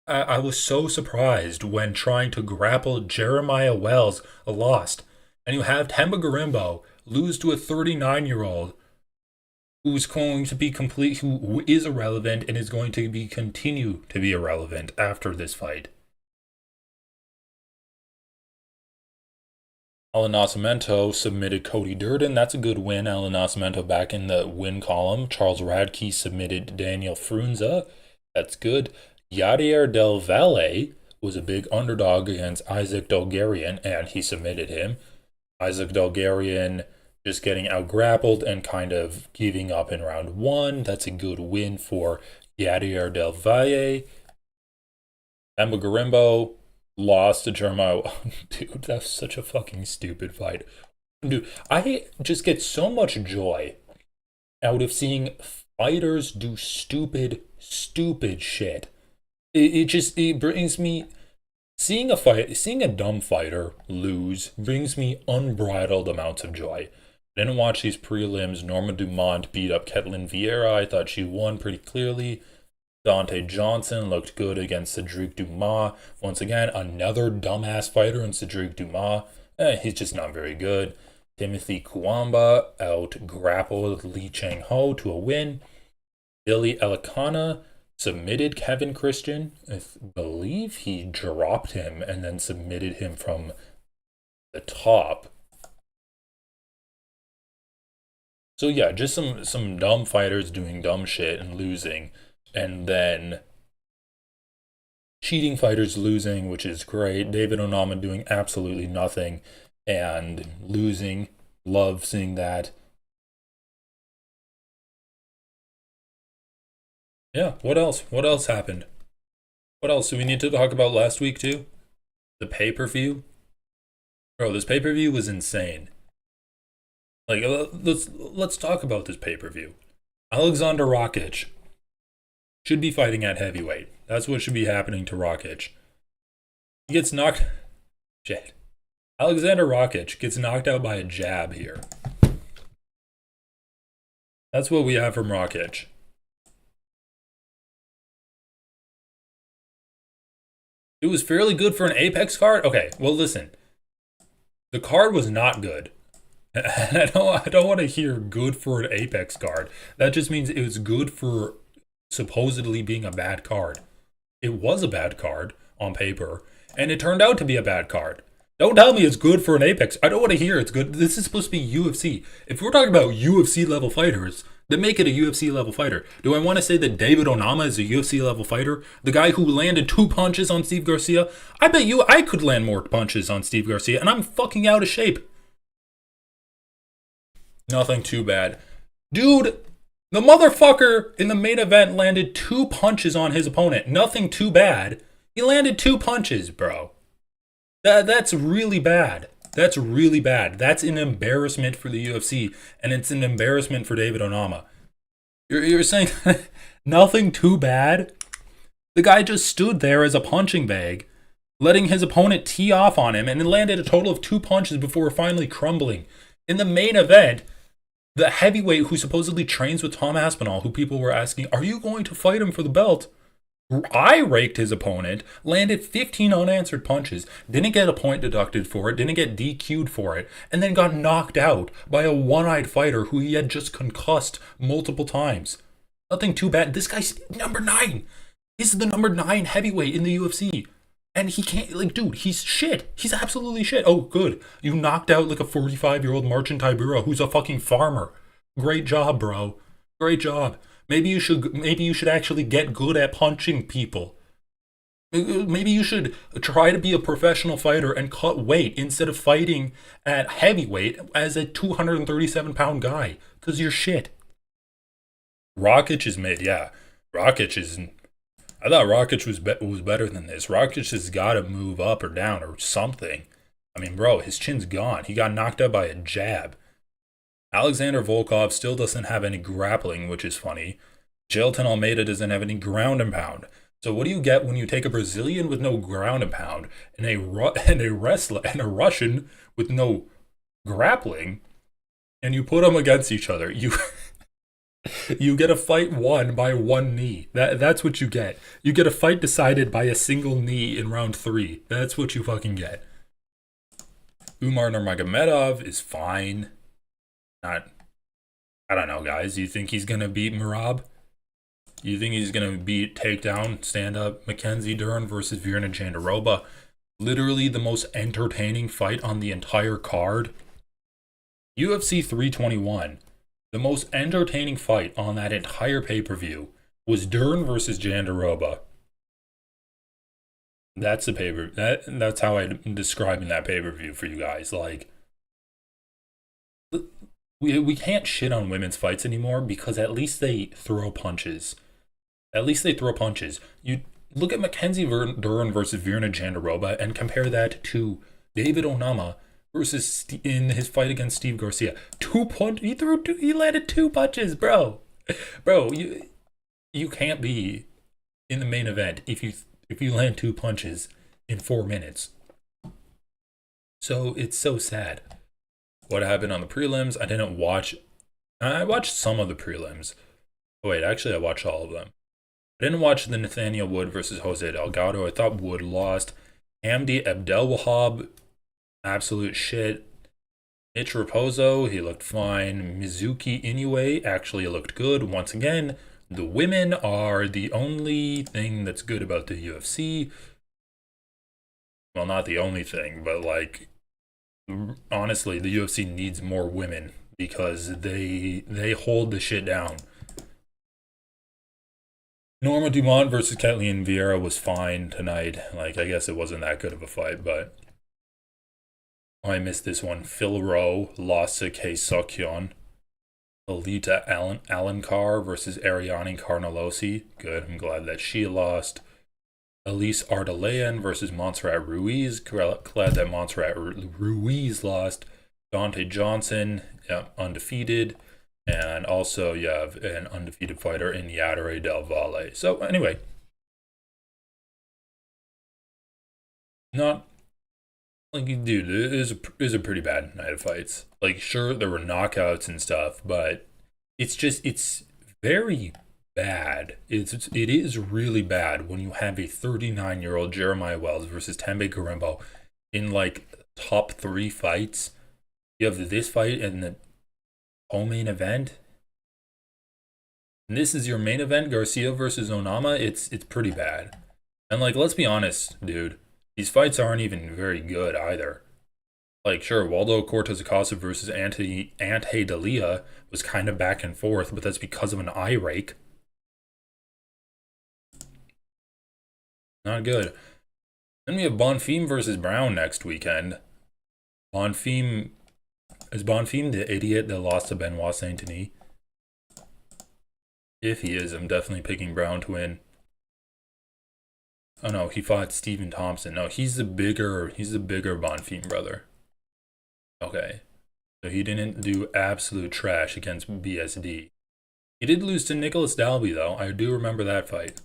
I was so surprised when trying to grapple Jeremiah Wells lost. And you have Temba Garimbo lose to a 39-year-old who's going to be who is irrelevant and is going to continue to be irrelevant after this fight. Alan Nascimento submitted Cody Durden. That's a good win. Alan Nascimento back in the win column. Charles Radke submitted Daniel Frunza. That's good. Yadier Del Valle was a big underdog against Isaac Dolgarian, and he submitted him. Isaac Dolgarian just getting out-grappled and kind of giving up in round 1. That's a good win for Yadier Del Valle. Emma Garimbo lost to Jeremiah. Dude, that's such a fucking stupid fight. Dude, I just get so much joy out of seeing fighters do stupid shit. It brings me... Seeing a dumb fighter lose brings me unbridled amounts of joy. I didn't watch these prelims. Norma Dumont beat up Ketlin Vieira. I thought she won pretty clearly. Dante Johnson looked good against Cedric Dumas. Once again, another dumbass fighter in Cedric Dumas. He's just not very good. Timothy Kuamba out-grappled Lee Chang-ho to a win. Billy Elikana submitted Kevin Christian. I believe he dropped him and then submitted him from the top. So yeah, just some dumb fighters doing dumb shit and losing, and then cheating fighters losing, which is great. David Onama doing absolutely nothing and losing. Love seeing that. Yeah, what else? What else happened? What else do we need to talk about last week too? The pay-per-view? Bro, this pay-per-view was insane. Like, let's talk about this pay-per-view. Alexander Rakic should be fighting at heavyweight. That's what should be happening to Rakic. He gets knocked... Shit. Alexander Rakic gets knocked out by a jab here. That's what we have from Rakic. It was fairly good for an Apex card? Okay, well listen. The card was not good. And I don't want to hear good for an Apex card. That just means it was good for supposedly being a bad card. It was a bad card on paper, and it turned out to be a bad card. Don't tell me it's good for an Apex. I don't want to hear it's good. This is supposed to be UFC. If we're talking about UFC level fighters, then make it a UFC level fighter. Do I want to say that David Onama is a UFC level fighter? The guy who landed 2 punches on Steve Garcia? I bet you I could land more punches on Steve Garcia, and I'm fucking out of shape. Nothing too bad. Dude, the motherfucker in the main event landed 2 punches on his opponent. Nothing too bad. He landed 2 punches, bro. That's really bad. That's really bad. That's an embarrassment for the UFC, and it's an embarrassment for David Onama. You're saying nothing too bad? The guy just stood there as a punching bag, letting his opponent tee off on him, and landed a total of 2 punches before finally crumbling. In the main event, the heavyweight who supposedly trains with Tom Aspinall, who people were asking, are you going to fight him for the belt? I raked his opponent, landed 15 unanswered punches, didn't get a point deducted for it, didn't get DQ'd for it, and then got knocked out by a one-eyed fighter who he had just concussed multiple times. Nothing too bad. This guy's number 9. He's the number 9 heavyweight in the UFC. And he can't, like, dude, he's shit. He's absolutely shit. Oh, good. You knocked out like a 45-year-old Marcin Tybura who's a fucking farmer. Great job, bro. Great job. Maybe you should actually get good at punching people. Maybe you should try to be a professional fighter and cut weight instead of fighting at heavyweight as a 237-pound guy. Because you're shit. Rakic is mid, yeah. Rakic is. I thought Rakic was better than this. Rakic has got to move up or down or something. I mean, bro, his chin's gone. He got knocked out by a jab. Alexander Volkov still doesn't have any grappling, which is funny. Jailton Almeida doesn't have any ground and pound. So what do you get when you take a Brazilian with no ground and pound and a wrestler and a Russian with no grappling, and you put them against each other? You get a fight won by one knee. That's what you get. You get a fight decided by a single knee in round 3. That's what you fucking get. Umar Nurmagomedov is fine. I don't know, guys. You think he's gonna beat Merab? You think he's gonna beat takedown, stand up, Mackenzie Dern versus Virna Jandiroba? Literally the most entertaining fight on the entire card. UFC 321. The most entertaining fight on that entire pay-per-view was Dern versus Jandiroba. That's the that's how I'm describing that pay-per-view for you guys. Like, we can't shit on women's fights anymore because at least they throw punches. At least they throw punches. You look at Mackenzie Dern versus Virna Jandiroba and compare that to David Onama versus in his fight against Steve Garcia. He landed 2 punches, bro. Bro, you can't be in the main event if you land 2 punches in 4 minutes. So it's so sad. What happened on the prelims? I watched some of the prelims. Oh, wait, actually I watched all of them. I didn't watch the Nathaniel Wood versus Jose Delgado. I thought Wood lost. Hamdi Abdelwahab, absolute shit. Mitch Raposo, he looked fine. Mizuki Inoue actually looked good. Once again, the women are the only thing that's good about the UFC. Well, not the only thing, but like, honestly, the UFC needs more women because they hold the shit down. Norma Dumont versus Kathleen Vieira was fine tonight. Like, I guess it wasn't that good of a fight, but I missed this one. Phil Rowe lost to Kei Sokyon. Alita Alencar versus Ariane Carnelossi. Good. I'm glad that she lost. Elise Ardelean versus Montserrat Ruiz. Glad that Montserrat Ruiz lost. Dante Johnson, yeah, undefeated. And also you have an undefeated fighter in Yadire Del Valle. So anyway, not like, dude, it is a pretty bad night of fights. Like, sure, there were knockouts and stuff, but it's very bad. It is really bad when you have a 39-year-old Jeremiah Wells versus Tembe Garembo in like top 3 fights. You have this fight and the co-main event. And this is your main event, Garcia versus Onama. It's pretty bad. And like, let's be honest, dude. These fights aren't even very good either. Like, sure, Waldo Cortez Acosta versus Ante Dalia was kind of back and forth, but that's because of an eye rake. Not good. Then we have Bonfim versus Brown next weekend. Is Bonfim the idiot that lost to Benoit Saint-Denis? If he is, I'm definitely picking Brown to win. Oh no, he fought Stephen Thompson. No, he's the bigger Bonfim brother. Okay. So he didn't do absolute trash against BSD. He did lose to Nicholas Dalby though. I do remember that fight.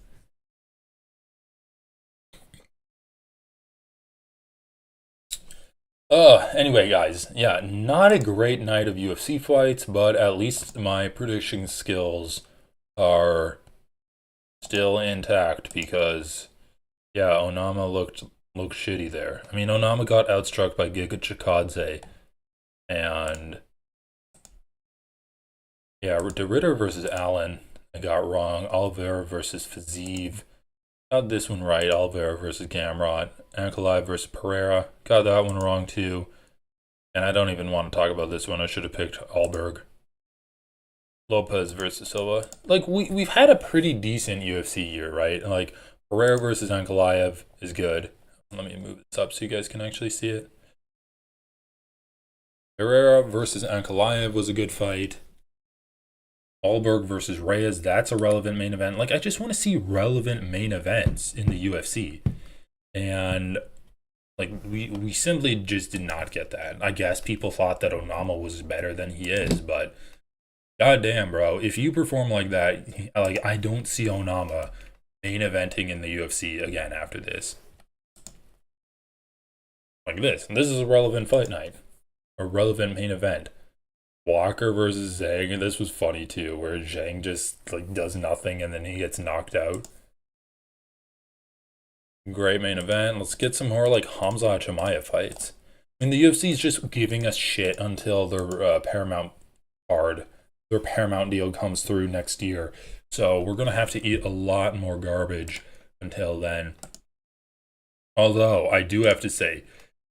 Anyway, guys, yeah, not a great night of UFC fights, but at least my prediction skills are still intact because yeah, Onama looked shitty there. I mean, Onama got outstruck by Giga Chikadze, and yeah, the Ritter versus Allen, I got wrong. Oliveira versus Fazeev, got this one right. Oliveira versus Gamrot. Ankalaev versus Pereira, got that one wrong too. And I don't even want to talk about this one. I should have picked Alberg. Lopez versus Silva. Like we've had a pretty decent UFC year, right? Like Pereira versus Ankalaev is good. Let me move this up so you guys can actually see it. Pereira versus Ankalaev was a good fight. Alberg versus Reyes, that's a relevant main event. Like I just want to see relevant main events in the UFC. And like we simply just did not get that. I guess people thought that Onama was better than he is, but god damn, bro, if you perform like that, like I don't see Onama main eventing in the UFC again after this. Like this. And this is a relevant fight night. A relevant main event. Walker versus Zhang, this was funny too, where Zhang just like does nothing and then he gets knocked out. Great main event. Let's get some more like Hamza Chimaev fights. I mean, the UFC is just giving us shit until their Paramount card, their Paramount deal comes through next year. So we're gonna have to eat a lot more garbage until then. Although I do have to say,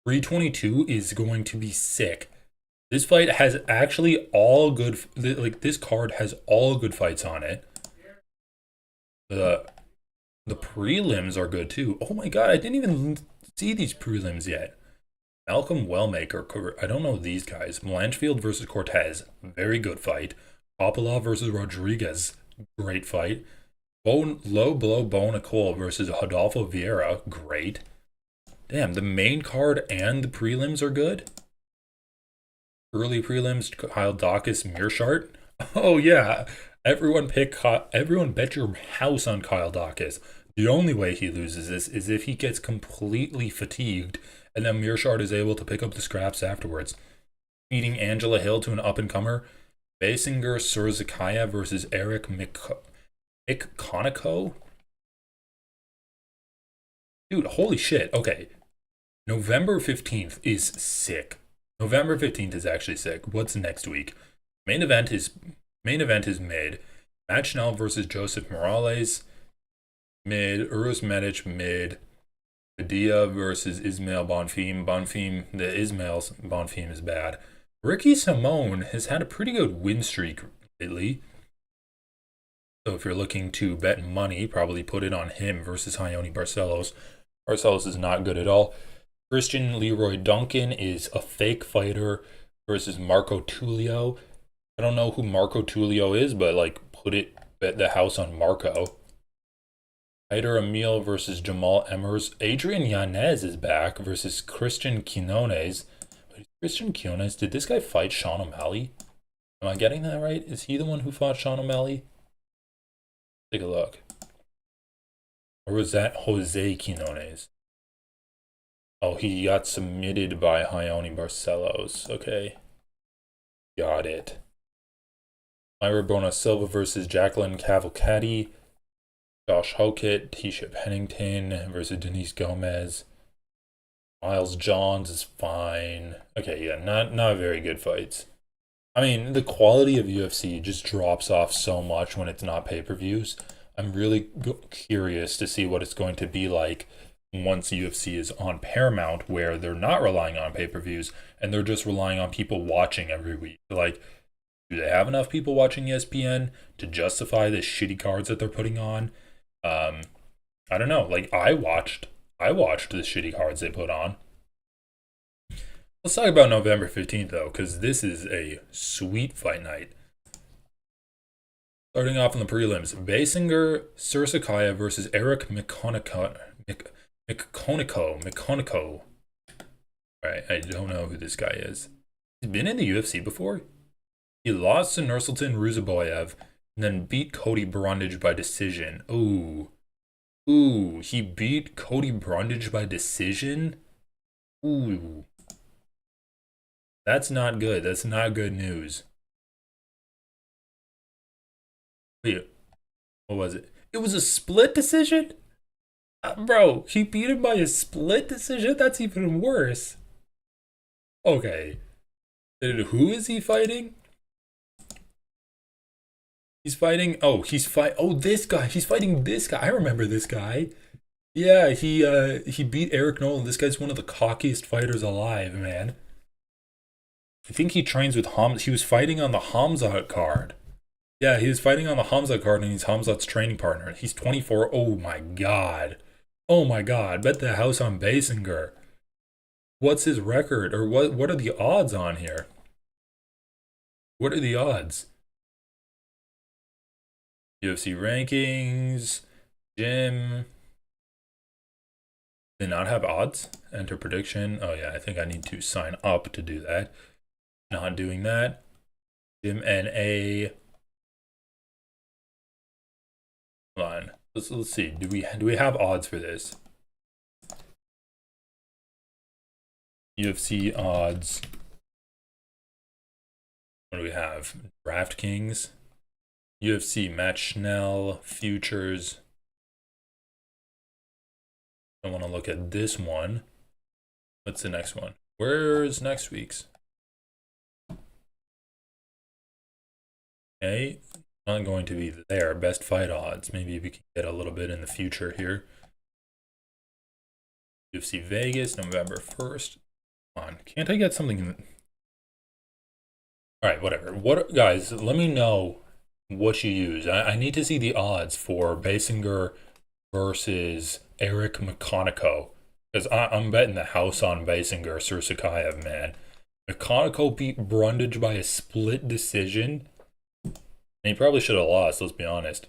322 is going to be sick. This fight has actually all good, like this card has all good fights on it. The the prelims are good too. Oh my god, I didn't even see these prelims yet. Malcolm Wellmaker, I don't know these guys. Blanchfield versus Cortez, very good fight. Popolov versus Rodriguez, great fight. Low blow Bonacol versus Adolfo Vieira, great. Damn, the main card and the prelims are good. Early prelims, Kyle Dawkins, Mearshart. Oh yeah, everyone bet your house on Kyle Dawkins. The only way he loses this is if he gets completely fatigued, and then Mearshart is able to pick up the scraps afterwards. Beating Angela Hill to an up and comer. Basinger Surzakaya versus Eric Mikkoniko. Dude, holy shit. Okay, November 15th is sick. November 15th is actually sick. What's next week? Main event is mid. Matt Schnell versus Joseph Morales. Mid. Urus Medic mid. Padilla versus Ismail Bonfim. The Ismail's Bonfim is bad. Ricky Simone has had a pretty good win streak lately. So if you're looking to bet money, probably put it on him versus Ione Barcelos. Barcelos is not good at all. Christian Leroy Duncan is a fake fighter versus Marco Tulio. I don't know who Marco Tulio is, but like bet the house on Marco. Hyder Emil versus Jamal Emmers. Adrian Yanez is back versus Christian Quinones. Christian Quinones, did this guy fight Sean O'Malley? Am I getting that right? Is he the one who fought Sean O'Malley? Take a look. Or was that Jose Quinones? Oh, he got submitted by Ione Barcelos. Okay. Got it. Myra Bona Silva versus Jacqueline Cavalcati. Josh Hokett, Tisha Pennington versus Denise Gomez. Miles Johns is fine. Okay, yeah, not very good fights. I mean, the quality of UFC just drops off so much when it's not pay-per-views. I'm really curious to see what it's going to be like once UFC is on Paramount, where they're not relying on pay-per-views and they're just relying on people watching every week. Like, do they have enough people watching ESPN to justify the shitty cards that they're putting on? I don't know. Like, I watched the shitty cards they put on. Let's talk about November 15th though, because this is a sweet fight night. Starting off in the prelims, Basinger Sursakaya versus Eric McConico. Right, I don't know who this guy is. He's been in the UFC before. He lost to Nursultan Ruzaboyev and then beat Cody Brundage by decision. Ooh, he beat Cody Brundage by decision? Ooh. That's not good. That's not good news. Wait, what was it? It was a split decision? Bro, he beat him by a split decision? That's even worse. Okay. Who is he fighting? He's fighting. Oh, this guy. He's fighting this guy. I remember this guy. Yeah, he beat Eric Nolan. This guy's one of the cockiest fighters alive, man. I think he trains with Hamza. He was fighting on the Hamza card. Yeah, he was fighting on the Hamza card, and he's Hamza's training partner. He's 24. Oh my god. Oh my god. Bet the house on Basinger. What's his record? Or what are the odds on here? What are the odds? UFC rankings, gym. They not have odds? Enter prediction. Oh yeah, I think I need to sign up to do that. Not doing that. Gym NA. Hold on. Let's see. Do we have odds for this? UFC odds. What do we have? DraftKings. UFC Match Schnell, Futures. I want to look at this one. What's the next one? Where's next week's? Okay, not going to be there. Best fight odds. Maybe we can get a little bit in the future here. UFC Vegas, November 1st. Come on, can't I get something? All right, whatever. What, guys? Let me know what you use. I need to see the odds for Basinger versus Eric McConico, because I'm betting the house on Basinger Sursakayev, man. McConico beat Brundage by a split decision. And he probably should have lost, let's be honest.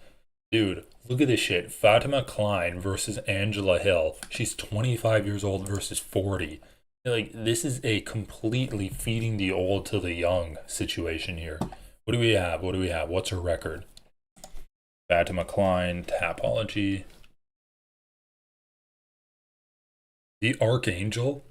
Dude, look at this shit. Fatima Klein versus Angela Hill. She's 25 years old versus 40. Like, this is a completely feeding the old to the young situation here. What do we have? What do we have? What's her record? Fatima Klein, Tapology. The Archangel.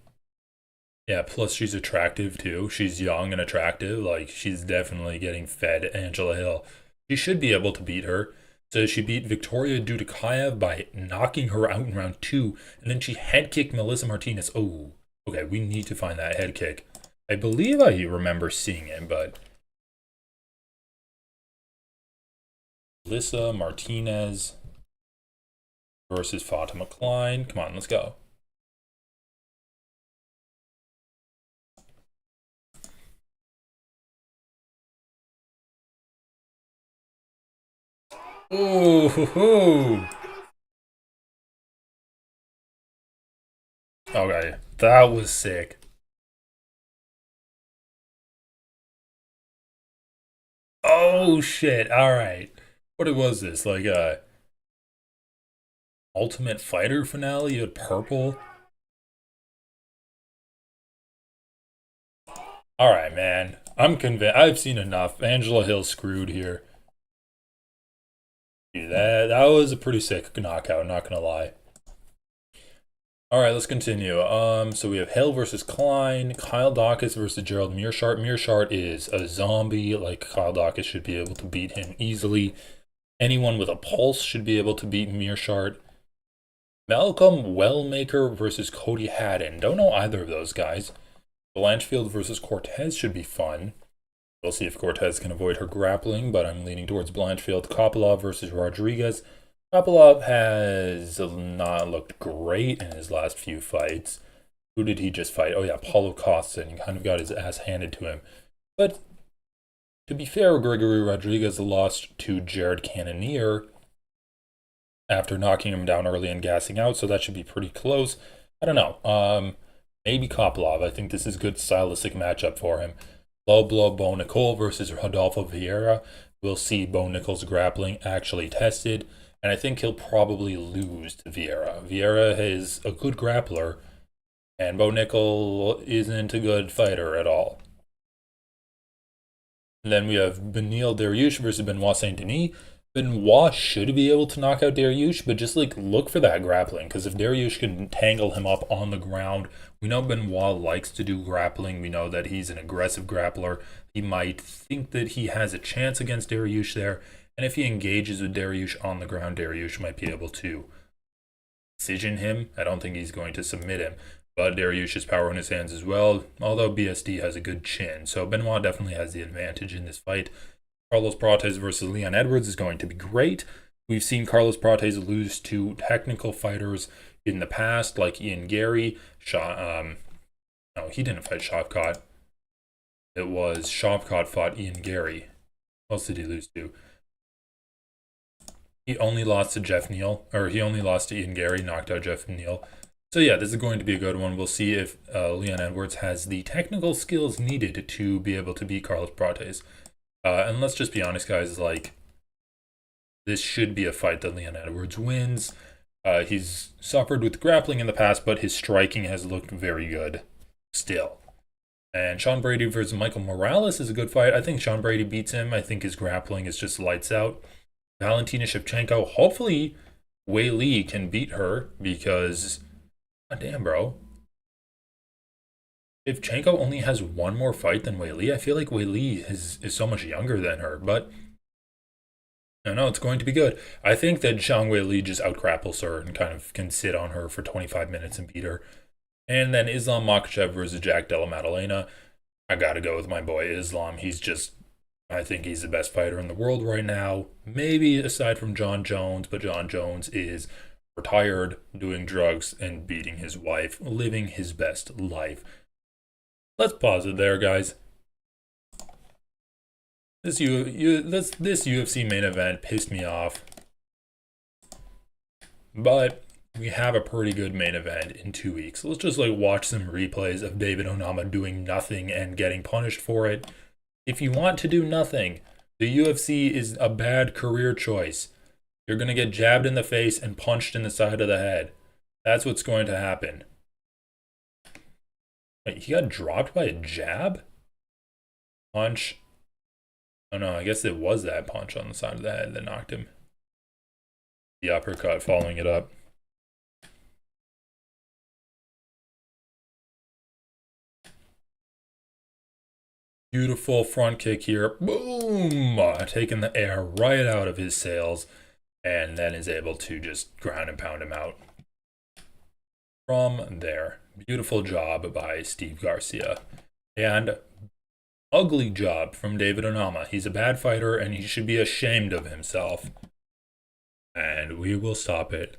Yeah, plus she's attractive too. She's young and attractive. Like, she's definitely getting fed Angela Hill. She should be able to beat her. So she beat Victoria Dudikayev by knocking her out in round 2. And then she head kicked Melissa Martinez. Oh, okay, we need to find that head kick. I believe I remember seeing it, but... Melissa Martinez versus Fatima Klein. Come on, let's go. Ooh, okay, that was sick. Oh shit! All right, what was this? Like a Ultimate Fighter finale? You had purple. All right, man. I'm convinced. I've seen enough. Angela Hill screwed here. Dude, that was a pretty sick knockout. Not gonna lie. All right, let's continue. So we have Hill versus Klein, Kyle Dawkins versus Gerald Mearshart. Mearshart is a zombie. Like, Kyle Dawkins should be able to beat him easily. Anyone with a pulse should be able to beat Mearshart. Malcolm Wellmaker versus Cody Haddon. Don't know either of those guys. Blanchfield versus Cortez should be fun. We'll see if Cortez can avoid her grappling, but I'm leaning towards Blanchfield. Kopylov versus Rodriguez. Kopylov has not looked great in his last few fights. Who did he just fight? Oh yeah, Paulo Costa, and he kind of got his ass handed to him. But to be fair, Gregory Rodriguez lost to Jared Cannonier after knocking him down early and gassing out, so that should be pretty close. I don't know. Maybe Kopylov. I think this is a good stylistic matchup for him. Low blow Bo Nicole versus Rodolfo Vieira. we'll see Bo Nickal's grappling actually tested, and I think he'll probably lose to Vieira. Vieira is a good grappler, and Bo Nickel isn't a good fighter at all. And then we have Beneil Dariush versus Benoit Saint Denis. Benoit should be able to knock out Dariush, but just like look for that grappling, because if Dariush can tangle him up on the ground, we know Benoit likes to do grappling. We know that he's an aggressive grappler. He might think that he has a chance against Dariush there, and if he engages with Dariush on the ground, Dariush might be able to decision him. I don't think he's going to submit him, but Dariush has power in his hands as well, although BSD has a good chin. So Benoit definitely has the advantage in this fight. Carlos Prates versus Leon Edwards is going to be great. We've seen Carlos Prates lose to technical fighters in the past, like Ian Gary. No, he didn't fight Shavkat. It was Shavkat fought Ian Gary. What else did he lose to? He only lost to Jeff Neal, or he only lost to Ian Gary, knocked out Jeff Neal. So yeah, this is going to be a good one. We'll see if Leon Edwards has the technical skills needed to be able to beat Carlos Prates. And let's just be honest, guys, like, this should be a fight that Leon Edwards wins. He's suffered with grappling in the past, but his striking has looked very good still. And Sean Brady versus Michael Morales is a good fight. I think Sean Brady beats him. I think his grappling is just lights out. Valentina Shevchenko, hopefully Wei Li can beat her, because, damn, bro. Shevchenko only has one more fight than Wei Li. I feel like Wei Li is so much younger than her, but I know it's going to be good. I think that Zhang Wei Li just outgrapples her and kind of can sit on her for 25 minutes and beat her. And then Islam Makhachev versus Jack Della Maddalena. I gotta go with my boy Islam. I think he's the best fighter in the world right now. Maybe aside from John Jones, but John Jones is retired, doing drugs, and beating his wife, living his best life. Let's pause it there, guys. This UFC main event pissed me off, but we have a pretty good main event in 2 weeks. Let's just like watch some replays of David Onama doing nothing and getting punished for it. If you want to do nothing, the UFC is a bad career choice. You're going to get jabbed in the face and punched in the side of the head. That's what's going to happen. Wait, he got dropped by a jab? Punch. Oh no, I guess it was that punch on the side of the head that knocked him. The uppercut following it up. Beautiful front kick here. Boom! Taking the air right out of his sails, and then is able to just ground and pound him out. From there. Beautiful job by Steve Garcia. And ugly job from David Onama. He's a bad fighter and he should be ashamed of himself. And we will stop it